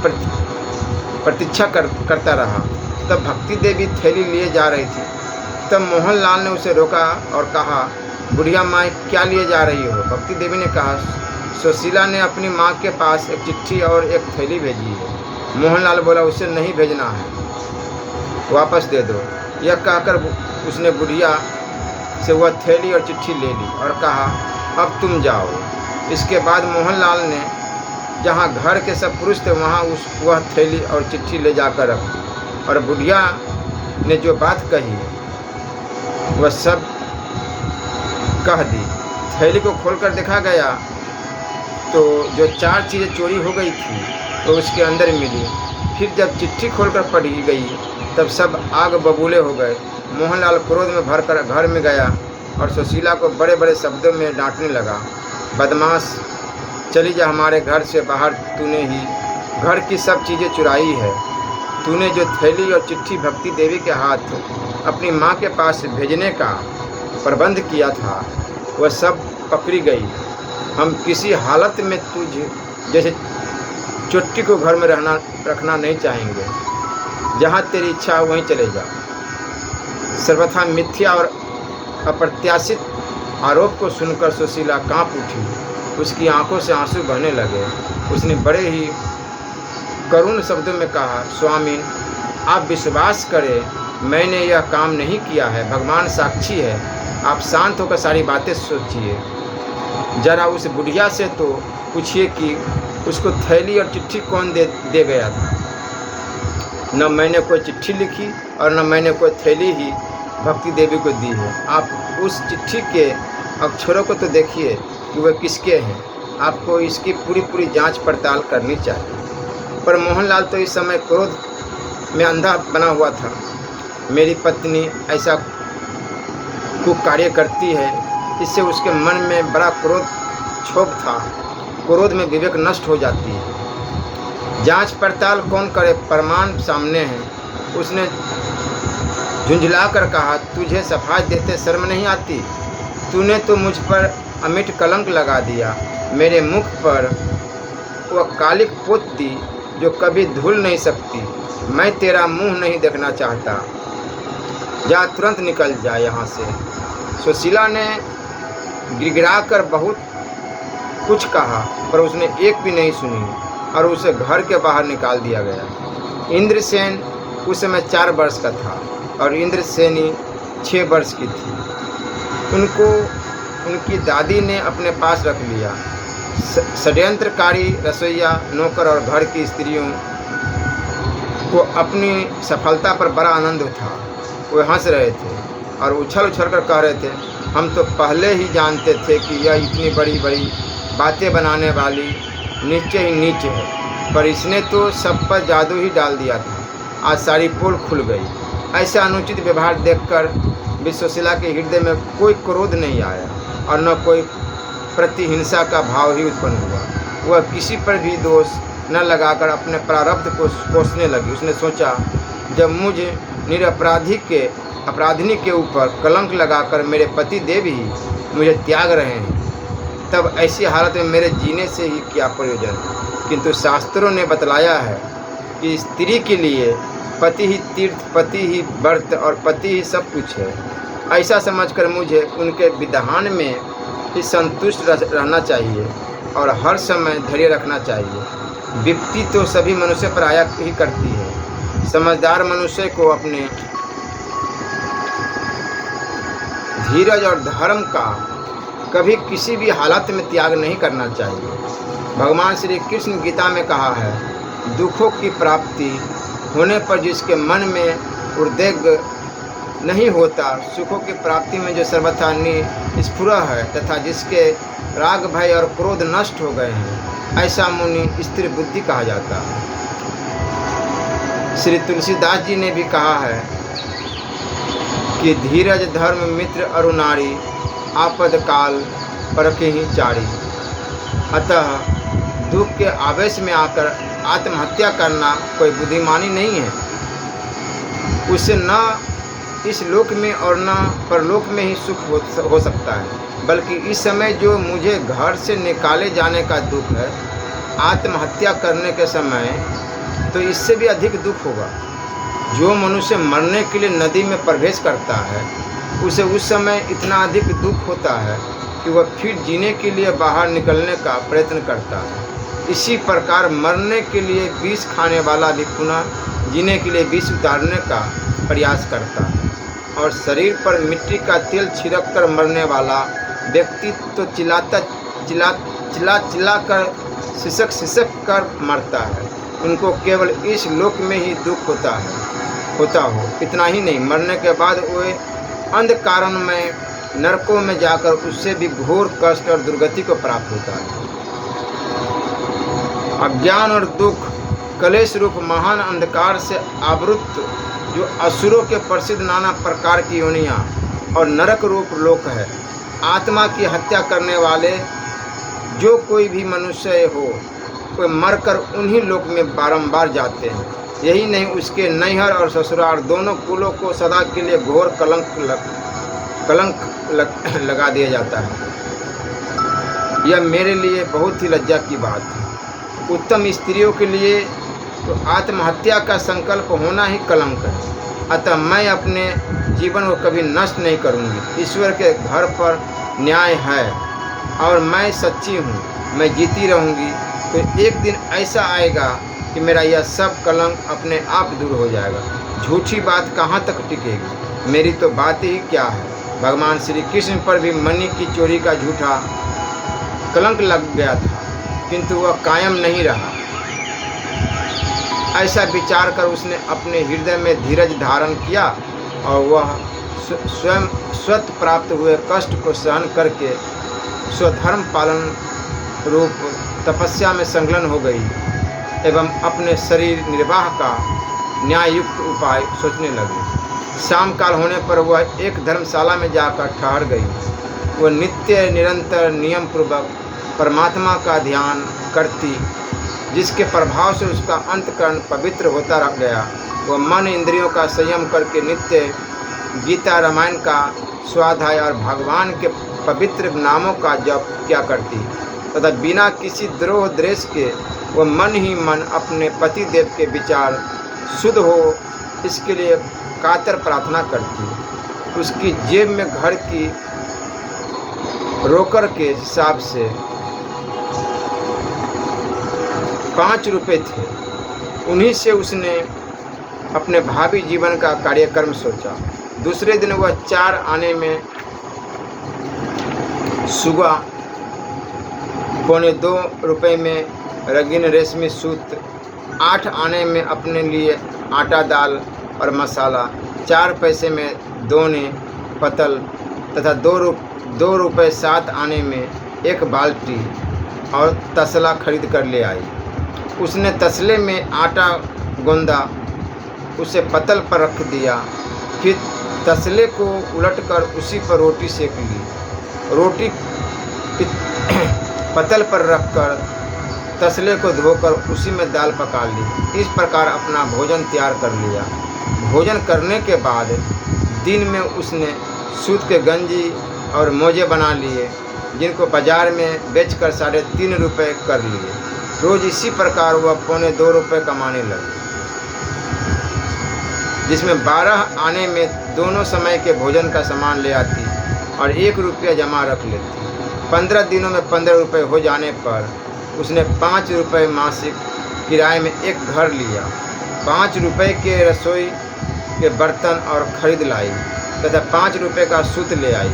प्रतीक्षा करता रहा। तब भक्ति देवी थैली लिए जा रही थी। तब मोहनलाल ने उसे रोका और कहा, बुढ़िया माँ क्या लिए जा रही हो? भक्ति देवी ने कहा, सुशीला ने अपनी माँ के पास एक चिट्ठी और एक थैली भेजी है। मोहनलाल बोला, उसे नहीं भेजना है, वापस दे दो। यह कहकर उसने बुढ़िया से वह थैली और चिट्ठी ले ली और कहा, अब तुम जाओ। इसके बाद मोहनलाल ने जहाँ घर के सब पुरुष थे वहाँ वह थैली और चिट्ठी ले जाकर रख दी और बुढ़िया ने जो बात कही वह सब कह दी। थैली को खोलकर देखा गया तो जो 4 चीज़ें चोरी हो गई थी तो उसके अंदर मिली। फिर जब चिट्ठी खोलकर पढ़ी गई तब सब आग बबूले हो गए। मोहनलाल क्रोध में भरकर घर में गया और सुशीला को बड़े बड़े शब्दों में डांटने लगा, बदमाश, चली जा हमारे घर से बाहर। तूने ही घर की सब चीज़ें चुराई है। तूने जो थैली और चिट्ठी भक्ति देवी के हाथ अपनी माँ के पास भेजने का प्रबंध किया था वह सब पकड़ी गई। हम किसी हालत में तुझे जैसे चुट्टी को घर में रखना नहीं चाहेंगे। जहाँ तेरी इच्छा वहीं चले जा। सर्वथा मिथ्या और अप्रत्याशित आरोप को सुनकर सुशीला कांप उठी। उसकी आंखों से आंसू बहने लगे। उसने बड़े ही करुण शब्दों में कहा, स्वामी, आप विश्वास करें, मैंने यह काम नहीं किया है। भगवान साक्षी है। आप शांत होकर सारी बातें सोचिए। जरा उस बुढ़िया से तो पूछिए कि उसको थैली और चिट्ठी कौन दे गया था। न मैंने कोई चिट्ठी लिखी और न मैंने कोई थैली ही भक्ति देवी को दी है। आप उस चिट्ठी के अक्षरों को तो देखिए कि वे किसके हैं। आपको इसकी पूरी जांच पड़ताल करनी चाहिए। पर मोहनलाल तो इस समय क्रोध में अंधा बना हुआ था। मेरी पत्नी ऐसा कुकार्य करती है, इससे उसके मन में बड़ा क्रोध क्षोभ था। क्रोध में विवेक नष्ट हो जाती है। जांच पड़ताल कौन करे, प्रमाण सामने हैं। उसने झुंझला कर कहा, तुझे सफाई देते शर्म नहीं आती? तूने तो मुझ पर अमिट कलंक लगा दिया। मेरे मुख पर वह कालिक पोत दी जो कभी धुल नहीं सकती। मैं तेरा मुंह नहीं देखना चाहता। जा, तुरंत निकल जा यहाँ से। सुशीला ने गिड़गिड़ाकर बहुत कुछ कहा पर उसने एक भी नहीं सुनी और उसे घर के बाहर निकाल दिया गया। इंद्रसेन उस समय 4 वर्ष का था और इंद्रसेनी 6 वर्ष की थी। उनको उनकी दादी ने अपने पास रख लिया। षड्यंत्रकारी रसोइया, नौकर और घर की स्त्रियों को अपनी सफलता पर बड़ा आनंद था। वे हंस रहे थे और उछल कर कह रहे थे, हम तो पहले ही जानते थे कि यह इतनी बड़ी बड़ी बातें बनाने वाली नीचे ही नीच है, पर इसने तो सब पर जादू ही डाल दिया था। आज सारी पोल खुल गई। ऐसा अनुचित व्यवहार देखकर भी सुशीला के हृदय में कोई क्रोध नहीं आया और न कोई प्रतिहिंसा का भाव ही उत्पन्न हुआ। वह किसी पर भी दोष न लगाकर अपने प्रारब्ध को कोसने लगी। उसने सोचा, जब मुझे अपराधिनी के ऊपर कलंक लगाकर मेरे पति देव ही मुझे त्याग रहे हैं, तब ऐसी हालत में मेरे जीने से ही क्या प्रयोजन। किंतु शास्त्रों ने बतलाया है कि स्त्री के लिए पति ही तीर्थ, पति ही व्रत और पति ही सब कुछ है। ऐसा समझकर मुझे उनके विधान में ही संतुष्ट रहना चाहिए और हर समय धैर्य रखना चाहिए। विपत्ति तो सभी मनुष्य पर आया ही करती है। समझदार मनुष्य को अपने धीरज और धर्म का कभी किसी भी हालत में त्याग नहीं करना चाहिए। भगवान श्री कृष्ण गीता में कहा है, दुखों की प्राप्ति होने पर जिसके मन में उद्वेग नहीं होता, सुखों की प्राप्ति में जो सर्वथा निस्पृह है तथा जिसके राग भय और क्रोध नष्ट हो गए हैं, ऐसा मुनि स्थिर बुद्धि कहा जाता है। श्री तुलसीदास जी ने भी कहा है कि धीरज धर्म मित्र अरु नारी, आपद काल परखे ही चारी। अतः दुख के आवेश में आकर आत्महत्या करना कोई बुद्धिमानी नहीं है। उससे न इस लोक में और न परलोक में ही सुख हो सकता है, बल्कि इस समय जो मुझे घर से निकाले जाने का दुख है, आत्महत्या करने के समय तो इससे भी अधिक दुख होगा। जो मनुष्य मरने के लिए नदी में प्रवेश करता है, उसे उस समय इतना अधिक दुख होता है कि वह फिर जीने के लिए बाहर निकलने का प्रयत्न करता है। इसी प्रकार मरने के लिए विष खाने वाला भी पुनः जीने के लिए विष उतारने का प्रयास करता है। और शरीर पर मिट्टी का तेल छिड़क कर मरने वाला व्यक्ति तो चिल्ला कर सिसक कर मरता है। उनको केवल इस लोक में ही दुख होता हो। इतना ही नहीं, मरने के बाद वे अंधकार में नरकों में जाकर उससे भी घोर कष्ट और दुर्गति को प्राप्त होता है। अज्ञान और दुख कलेश रूप महान अंधकार से आवृत जो असुरों के प्रसिद्ध नाना प्रकार की योनियां और नरक रूप लोक है, आत्मा की हत्या करने वाले जो कोई भी मनुष्य हो, वे मरकर उन्हीं लोक में बारंबार जाते हैं। यही नहीं, उसके नैहर और ससुराल दोनों कुलों को सदा के लिए घोर कलंक लगा दिया जाता है। यह मेरे लिए बहुत ही लज्जा की बात है। उत्तम स्त्रियों के लिए तो आत्महत्या का संकल्प होना ही कलंक है। अतः मैं अपने जीवन को कभी नष्ट नहीं करूंगी। ईश्वर के घर पर न्याय है और मैं सच्ची हूँ, मैं जीती रहूँगी। तो एक दिन ऐसा आएगा कि मेरा यह सब कलंक अपने आप दूर हो जाएगा। झूठी बात कहाँ तक टिकेगी? मेरी तो बात ही क्या है। भगवान श्री कृष्ण पर भी मणि की चोरी का झूठा कलंक लग गया था, किंतु वह कायम नहीं रहा। ऐसा विचार कर उसने अपने हृदय में धीरज धारण किया और वह स्वयं स्वतः प्राप्त हुए कष्ट को सहन करके स्वधर्म पालन रूप तपस्या में संलग्न हो गई एवं अपने शरीर निर्वाह का न्याययुक्त उपाय सोचने लगी। शाम काल होने पर वह एक धर्मशाला में जाकर ठहर गई। वह नित्य निरंतर नियम पूर्वक परमात्मा का ध्यान करती, जिसके प्रभाव से उसका अंतकरण पवित्र होता रह गया। वह मन इंद्रियों का संयम करके नित्य गीता रामायण का स्वाध्याय और भगवान के पवित्र नामों का जप किया करती तथा बिना किसी द्रोह द्वेष के वह मन ही मन अपने पति देव के विचार शुद्ध हो, इसके लिए कातर प्रार्थना करती। उसकी जेब में घर की रोकर के हिसाब से 5 रुपये थे। उन्हीं से उसने अपने भावी जीवन का कार्यक्रम सोचा। दूसरे दिन वह 4 आने में सुगा, 2.25 रुपये में रंगीन रेशमी सूत, 8 आने में अपने लिए आटा दाल और मसाला, 4 पैसे में दोने पतल तथा 2 रुपये 7 आने में 1 बाल्टी और तसला खरीद कर ले आई। उसने तसले में आटा गोंदा, उसे पतल पर रख दिया, फिर तसले को उलटकर उसी पर रोटी सेक ली। रोटी पतल पर रखकर तसले को धोकर उसी में दाल पका ली। इस प्रकार अपना भोजन तैयार कर लिया। भोजन करने के बाद दिन में उसने सूत के गंजी और मोजे बना लिए, जिनको बाजार में बेचकर 3.5 रुपये कर लिए। रोज इसी प्रकार वह 2.25 रुपये कमाने लगी, जिसमें 12 आने में दोनों समय के भोजन का सामान ले आती और 1 रुपया जमा रख लेती। 15 दिनों में 15 रुपये हो जाने पर उसने 5 रुपये मासिक किराए में एक घर लिया। 5 रुपये के रसोई के बर्तन और खरीद लाई। तथा 5 रुपये का सूत ले आई।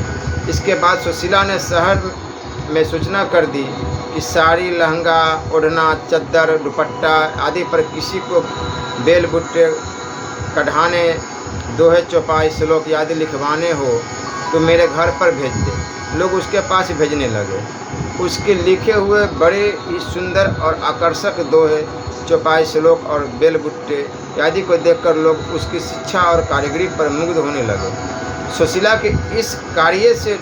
इसके बाद सुशीला ने शहर में सूचना कर दी कि साड़ी, लहंगा, ओढ़ना, चद्दर, दुपट्टा आदि पर किसी को बेल बुट्टे कढ़ाने, दोहे, चौपाई, श्लोक आदि लिखवाने हो तो मेरे घर पर भेज दे। लोग उसके पास भेजने लगे। उसके लिखे हुए बड़े ही सुंदर और आकर्षक दोहे, चौपाई, श्लोक और बेल बुट्टे आदि को देखकर लोग उसकी शिक्षा और कारीगरी पर मुग्ध होने लगे। सुशीला के इस कार्य से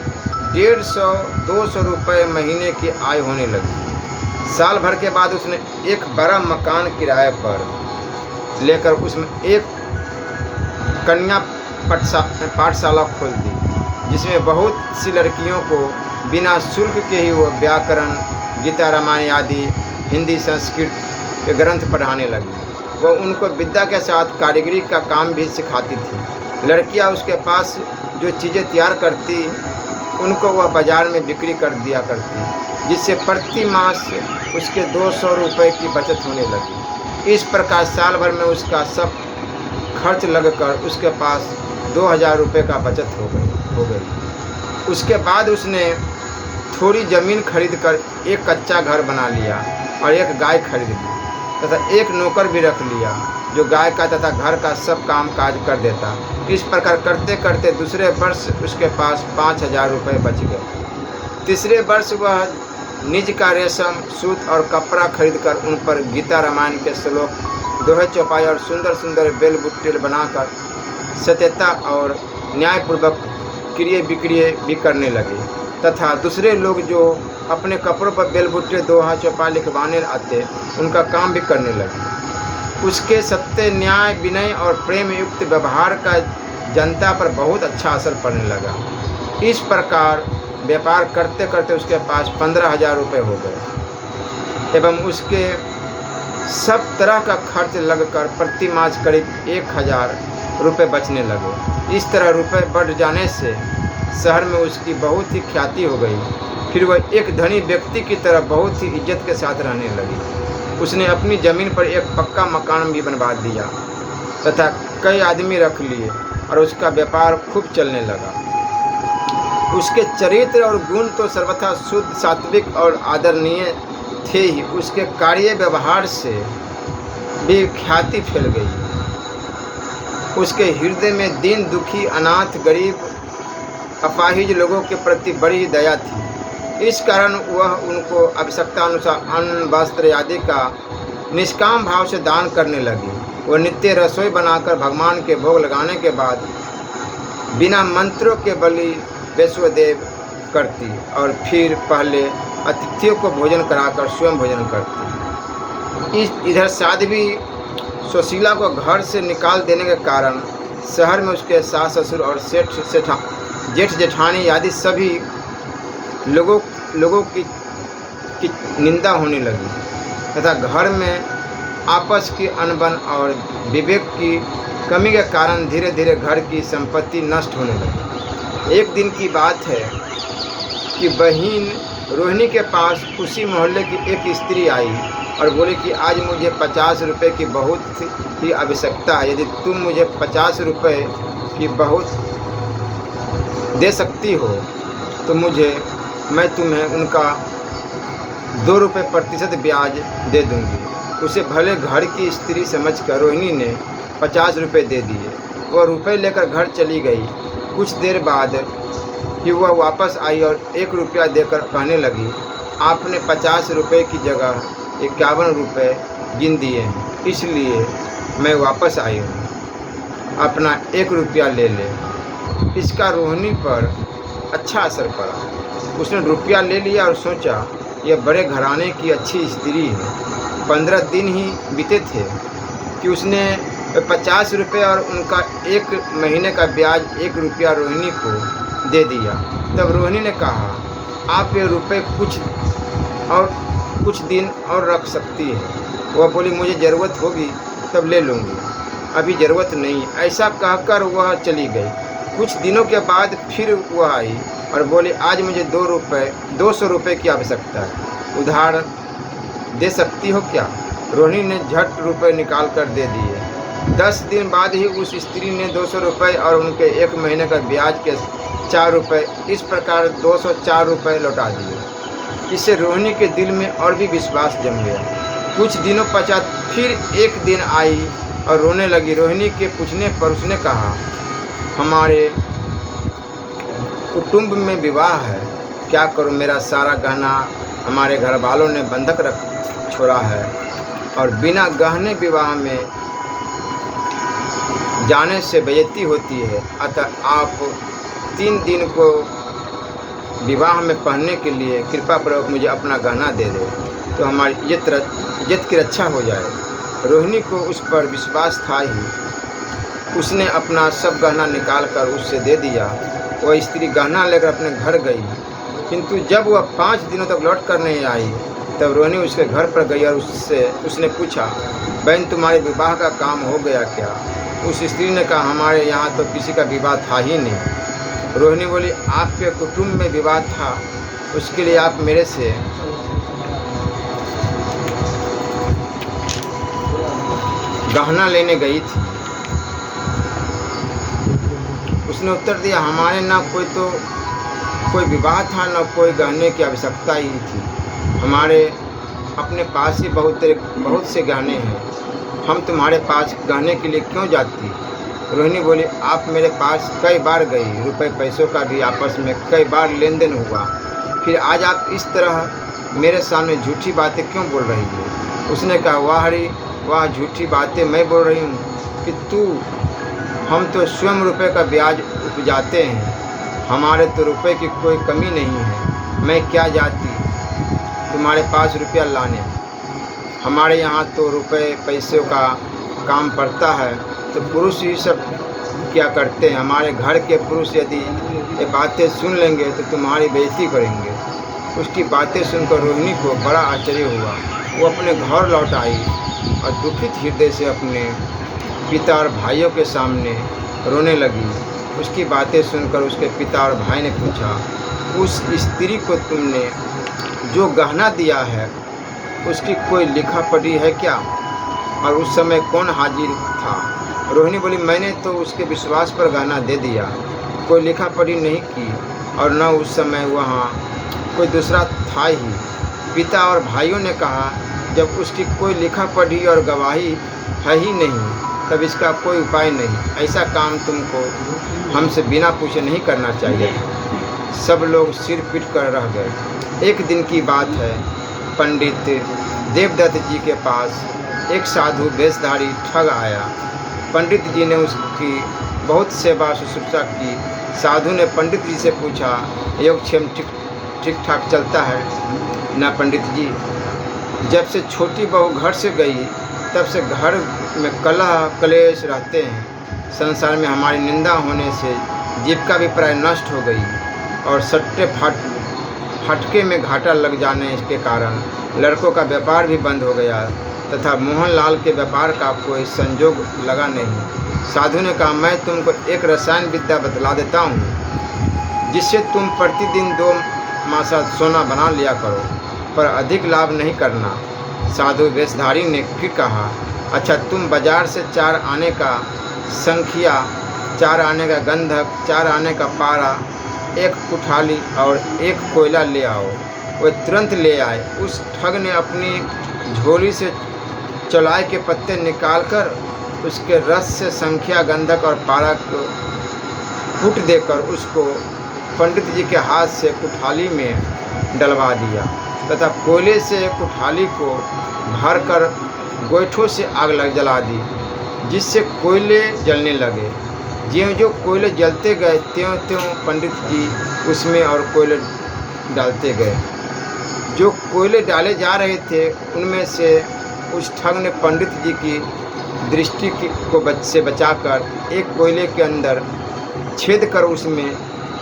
150-200 रुपये महीने की आय होने लगी। साल भर के बाद उसने एक बड़ा मकान किराए पर लेकर उसमें एक कन्या पाठशाला खोल दी, जिसमें बहुत सी लड़कियों को बिना शुल्क के ही वो व्याकरण, गीता, रामायण आदि हिंदी, संस्कृत के ग्रंथ पढ़ाने लगी। वह उनको विद्या के साथ कारीगरी का काम भी सिखाती थी। लड़कियां उसके पास जो चीज़ें तैयार करती उनको वह बाज़ार में बिक्री कर दिया करती, जिससे प्रति मास उसके 200 रुपये की बचत होने लगी। इस प्रकार साल भर में उसका सब खर्च लगकर उसके पास 2000 रुपये का बचत हो गई। उसके बाद उसने थोड़ी ज़मीन खरीदकर एक कच्चा घर बना लिया और एक गाय खरीद ली तथा एक नौकर भी रख लिया, जो गाय का तथा घर का सब काम काज कर देता। इस प्रकार करते करते दूसरे वर्ष उसके पास 5000 रुपये बच गए। तीसरे वर्ष वह निज का रेशम, सूत और कपड़ा खरीदकर उन पर गीता, रामायण के श्लोक, दोहे, चौपाई और सुंदर सुंदर बेल बुट्टे बनाकर सत्यता और न्यायपूर्वक क्रय विक्रय भी करने लगे तथा दूसरे लोग जो अपने कपड़ों पर बेल बुट्टे, दोहा, चौपाई लिखवाने आते उनका काम भी करने लगे। उसके सत्य, न्याय, विनय और प्रेम युक्त व्यवहार का जनता पर बहुत अच्छा असर पड़ने लगा। इस प्रकार व्यापार करते करते उसके पास 15,000 रुपये हो गए एवं उसके सब तरह का खर्च लगकर प्रति मास करीब 1000 रुपये बचने लगे। इस तरह रुपये बढ़ जाने से शहर में उसकी बहुत ही ख्याति हो गई। फिर वह एक धनी व्यक्ति की तरह बहुत ही इज्जत के साथ रहने लगी। उसने अपनी ज़मीन पर एक पक्का मकान भी बनवा दिया तथा कई आदमी रख लिए और उसका व्यापार खूब चलने लगा। उसके चरित्र और गुण तो सर्वथा शुद्ध, सात्विक और आदरणीय थे ही, उसके कार्य व्यवहार से भी ख्याति फैल गई। उसके हृदय में दीन, दुखी, अनाथ, गरीब, अपाहिज लोगों के प्रति बड़ी दया थी। इस कारण वह उनको आवश्यकता अनुसार अन्न, वस्त्र आदि का निष्काम भाव से दान करने लगी। वह नित्य रसोई बनाकर भगवान के भोग लगाने के बाद बिना मंत्रों के बलि वैश्वदेव करती और फिर पहले अतिथियों को भोजन कराकर स्वयं भोजन करती। इधर साध्वी सुशीला को घर से निकाल देने के कारण शहर में उसके सास, ससुर और जेठ जेठानी आदि सभी लोगों की निंदा होने लगी तथा घर में आपस की अनबन और विवेक की कमी के कारण धीरे धीरे घर की संपत्ति नष्ट होने लगी। एक दिन की बात है कि बहन रोहिणी के पास उसी मोहल्ले की एक स्त्री आई और बोली कि आज मुझे 50 रुपये की बहुत ही आवश्यकता है। यदि तुम मुझे 50 रुपये की बहुत दे सकती हो तो मैं तुम्हें उनका 2 रुपये प्रतिशत ब्याज दे दूंगी। उसे भले घर की स्त्री समझकर रोहिणी ने 50 रुपये दे दिए। वह रुपये लेकर घर चली गई। कुछ देर बाद ही वह वापस आई और 1 रुपया देकर कहने लगी, आपने 50 रुपये की जगह 51 रुपये गिन दिए हैं, इसलिए मैं वापस आई हूँ, अपना 1 रुपया ले ले। इसका रोहिणी पर अच्छा असर पड़ा। उसने रुपया ले लिया और सोचा यह बड़े घराने की अच्छी स्त्री है। 15 दिन ही बीते थे कि उसने 50 रुपये और उनका 1 महीने का ब्याज 1 रुपया रोहिणी को दे दिया। तब रोहिणी ने कहा, आप ये रुपये कुछ दिन और रख सकती है। वह बोली, मुझे ज़रूरत होगी तब ले लूँगी, अभी ज़रूरत नहीं। ऐसा कहकर वह चली गई। कुछ दिनों के बाद फिर वह आई और बोली, आज मुझे 200 रुपये की आवश्यकता है, उधार दे सकती हो क्या? रोहिणी ने झट रुपये निकाल कर दे दिए। 10 दिन बाद ही उस स्त्री ने 200 रुपये और उनके 1 महीने का ब्याज के 4 रुपये, इस प्रकार 204 रुपये लौटा दिए। इससे रोहिणी के दिल में और भी विश्वास जम गया। कुछ दिनों पश्चात फिर एक दिन आई और रोने लगी। रोहिणी के पूछने पर उसने कहा, हमारे कुटुंब में विवाह है, क्या करूं? मेरा सारा गहना हमारे घर वालों ने बंधक रख छोड़ा है और बिना गहने विवाह में जाने से बेइज्जती होती है। अतः आप 3 दिन को विवाह में पहनने के लिए कृपा पूर्वक मुझे अपना गहना दे दे, तो हमारी इज्जत की रक्षा हो जाए। रोहिणी को उस पर विश्वास था ही। उसने अपना सब गहना निकाल कर उससे दे दिया। वह स्त्री गहना लेकर अपने घर गई, किंतु जब वह 5 दिनों तक लौट कर नहीं आई, तब रोहिणी उसके घर पर गई और उसने पूछा, बहन तुम्हारे विवाह का काम हो गया क्या? उस स्त्री ने कहा, हमारे यहाँ तो किसी का विवाह था ही नहीं। रोहिणी बोली, आपके कुटुंब में विवाह था, उसके लिए आप मेरे से गहना लेने गई थी। उसने उत्तर दिया, हमारे ना कोई विवाह था, न कोई गहने की आवश्यकता ही थी। हमारे अपने पास ही बहुत से गहने हैं, हम तुम्हारे पास गहने के लिए क्यों जाती? रोहिणी बोली, आप मेरे पास कई बार गई, रुपए पैसों का भी आपस में कई बार लेन देन हुआ, फिर आज आप इस तरह मेरे सामने झूठी बातें क्यों बोल रही हो? उसने कहा, वाह हरी वाह, झूठी बातें मैं बोल रही हूँ कि हम तो स्वयं रुपए का ब्याज उपजाते हैं, हमारे तो रुपए की कोई कमी नहीं है। मैं क्या जाती तुम्हारे पास रुपया लाने? हमारे यहाँ तो रुपए पैसों का काम पड़ता है तो पुरुष ही सब क्या करते हैं। हमारे घर के पुरुष यदि ये बातें सुन लेंगे तो तुम्हारी बेइज्जती करेंगे। उसकी बातें सुनकर रोहिणी को बड़ा आश्चर्य हुआ। वो अपने घर लौट आई और दुखित हृदय से अपने पिता और भाइयों के सामने रोने लगी। उसकी बातें सुनकर उसके पिता और भाई ने पूछा, उस स्त्री को तुमने जो गहना दिया है उसकी कोई लिखा पढ़ी है क्या, और उस समय कौन हाजिर था? रोहिणी बोली, मैंने तो उसके विश्वास पर गहना दे दिया, कोई लिखा पढ़ी नहीं की, और न उस समय वहाँ कोई दूसरा था ही। पिता और भाइयों ने कहा, जब उसकी कोई लिखा पढ़ी और गवाही है ही नहीं, तब इसका कोई उपाय नहीं। ऐसा काम तुमको हमसे बिना पूछे नहीं करना चाहिए। सब लोग सिर पीट कर रह गए। एक दिन की बात है, पंडित देवदत्त जी के पास एक साधु वेशधारी ठग आया। पंडित जी ने उसकी बहुत सेवा शुश्रूषा की। साधु ने पंडित जी से पूछा, योगक्षेम ठीक ठाक चलता है ना पंडित जी? जब से छोटी बहू घर से गई तब से घर में कलह कलेश रहते हैं। संसार में हमारी निंदा होने से जीविका भी प्राय नष्ट हो गई और सट्टे फटके में घाटा लग जाने के कारण लड़कों का व्यापार भी बंद हो गया तथा मोहनलाल के व्यापार का कोई संजोग लगा नहीं। साधु ने कहा, मैं तुमको एक रसायन विद्या बतला देता हूँ जिससे तुम प्रतिदिन 2 मासा सोना बना लिया करो, पर अधिक लाभ नहीं करना। साधु वेशधारी ने फिर कहा, अच्छा तुम बाजार से 4 आने का संखिया, 4 आने का गंधक, 4 आने का पारा, 1 कुठाली और 1 कोयला ले आओ। वे तुरंत ले आए। उस ठग ने अपनी झोली से चौलाई के पत्ते निकालकर उसके रस से संखिया, गंधक और पारा को कूट देकर उसको पंडित जी के हाथ से कुठाली में डलवा दिया तथा कोयले से कुठाली को भरकर गोइठों से आग जला दी, जिससे कोयले जलने लगे। ज्यों कोयले जलते गए त्यों त्यों पंडित जी उसमें और कोयले डालते गए। जो कोयले डाले जा रहे थे उनमें से उस ठग ने पंडित जी की दृष्टि से बचाकर एक कोयले के अंदर छेद कर उसमें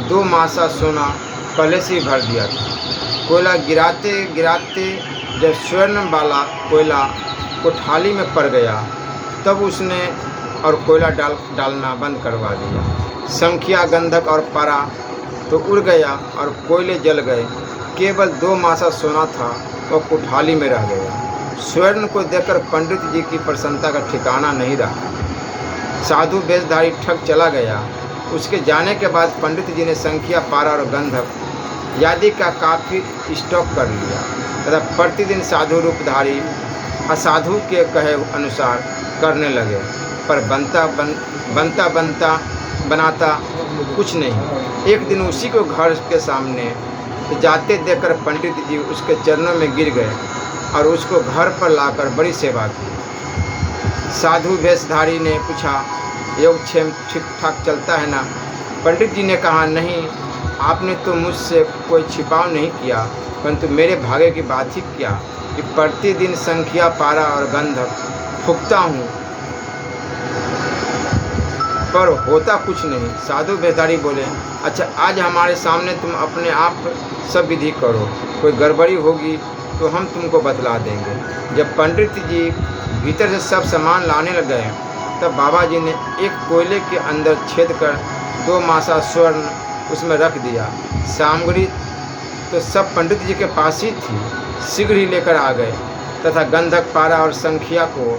2 मासा सोना पहले से ही भर दिया था। कोयला गिराते गिराते जब स्वर्ण वाला कोयला कोठाली में पड़ गया तब उसने और कोयला डालना बंद करवा दिया। संखिया, गंधक और पारा तो उड़ गया और कोयले जल गए। केवल 2 मासा सोना था वह कोठाली में रह गया। स्वर्ण को देखकर पंडित जी की प्रसन्नता का ठिकाना नहीं रहा। साधु वेशधारी ठग चला गया। उसके जाने के बाद पंडित जी ने संख्या, पारा और गंधक आदि का काफ़ी स्टॉक कर लिया तथा प्रतिदिन साधु रूपधारी असाधु के कहे अनुसार करने लगे, पर बनाता कुछ नहीं। एक दिन उसी को घर के सामने जाते देखकर पंडित जी उसके चरणों में गिर गए और उसको घर पर लाकर बड़ी सेवा की। साधु वेशधारी ने पूछा, योगक्षेम ठीक ठाक चलता है ना? पंडित जी ने कहा, नहीं, आपने तो मुझसे कोई छिपाव नहीं किया, परंतु मेरे भाग्य की बात ही क्या कि प्रतिदिन संख्या, पारा और गंधक फूंकता हूँ, पर होता कुछ नहीं। साधु वेशधारी बोले, अच्छा, आज हमारे सामने तुम अपने आप सब विधि करो, कोई गड़बड़ी होगी तो हम तुमको बतला देंगे। जब पंडित जी भीतर से सब सामान लाने लग गए तब बाबा जी ने एक कोयले के अंदर छेद कर 2 मासा स्वर्ण उसमें रख दिया। सामग्री तो सब पंडित जी के पास ही थी, शीघ्र ही लेकर आ गए तथा गंधक, पारा और संख्या को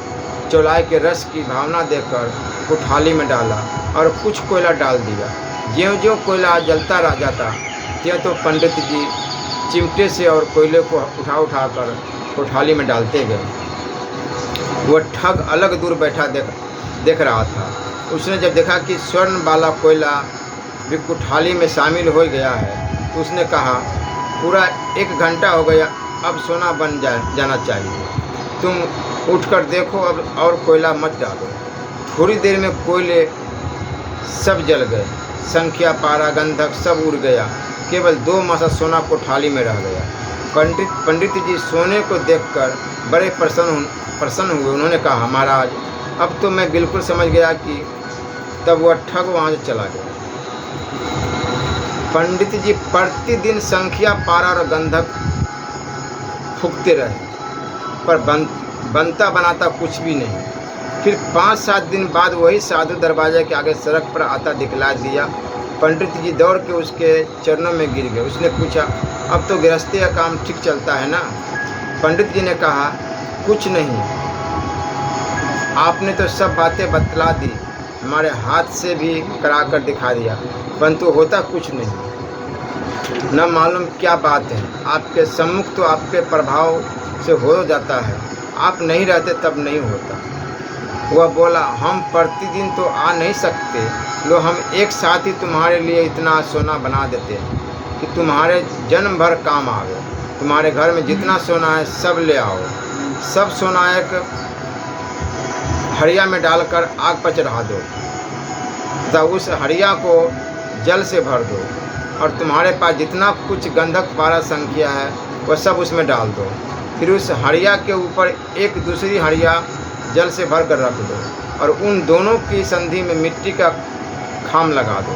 चौलाई के रस की भावना देकर वो थाली में डाला और कुछ कोयला डाल दिया। ज्यों-ज्यों कोयला जलता रह जाता त्यों तो पंडित जी चिमटे से और कोयले को उठा कर कोठाली में डालते गए। वह ठग अलग दूर बैठा देख रहा था। उसने जब देखा कि स्वर्ण वाला कोयला भी कोठाली में शामिल हो गया है तो उसने कहा, पूरा 1 घंटा हो गया, अब सोना बन जाना चाहिए। तुम उठकर देखो अब और कोयला मत डालो। थोड़ी देर में कोयले सब जल गए, संख्या, पारा, गंधक सब उड़ गया, केवल 2 मासा सोना कोठाली में रह गया। पंडित जी सोने को देखकर बड़े प्रसन्न हुए। उन्होंने कहा, महाराज, अब तो मैं बिल्कुल समझ गया कि तब वह ठग वहाँ से चला गया। पंडित जी प्रतिदिन संख्या, पारा और गंधक फूंकते रहे, पर बनता बनाता कुछ भी नहीं। फिर 5-7 दिन बाद वही साधु दरवाजे के आगे सड़क पर आता दिखला दिया। पंडित जी दौड़ के उसके चरणों में गिर गए। उसने पूछा, अब तो गृहस्थी का काम ठीक चलता है ना? पंडित जी ने कहा, कुछ नहीं, आपने तो सब बातें बतला दी, हमारे हाथ से भी करा कर दिखा दिया, परंतु होता कुछ नहीं। न मालूम क्या बात है, आपके सम्मुख तो आपके प्रभाव से हो जाता है, आप नहीं रहते तब नहीं होता। वह बोला, हम प्रतिदिन तो आ नहीं सकते, लो हम एक साथ ही तुम्हारे लिए इतना सोना बना देते हैं कि तुम्हारे जन्म भर काम आवे। तुम्हारे घर में जितना सोना है सब ले आओ। सब सोना एक हड़िया में डालकर आग पर चढ़ा दो तथा उस हड़िया को जल से भर दो और तुम्हारे पास जितना कुछ गंधक, पारा, संख्या है वह सब उसमें डाल दो। फिर उस हड़िया के ऊपर एक दूसरी हड़िया जल से भर कर रख दो और उन दोनों की संधि में मिट्टी का खाम लगा दो।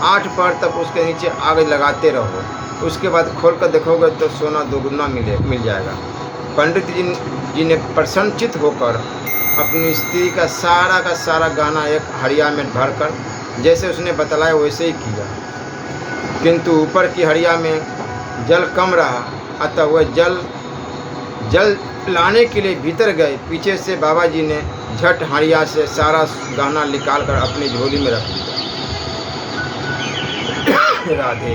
8 पहर तक उसके नीचे आग लगाते रहो। उसके बाद खोल कर देखोगे तो सोना दोगुना मिल जाएगा। पंडित जी ने प्रसन्नचित होकर अपनी स्त्री का सारा गहना एक हड़िया में भरकर जैसे उसने बतलाया वैसे ही किया, किंतु ऊपर की हड़िया में जल कम रहा, अतः वह जल लाने के लिए भीतर गए। पीछे से बाबा जी ने झट हड़िया से सारा गहना निकाल कर अपनी झोली में रख लिया। राधे।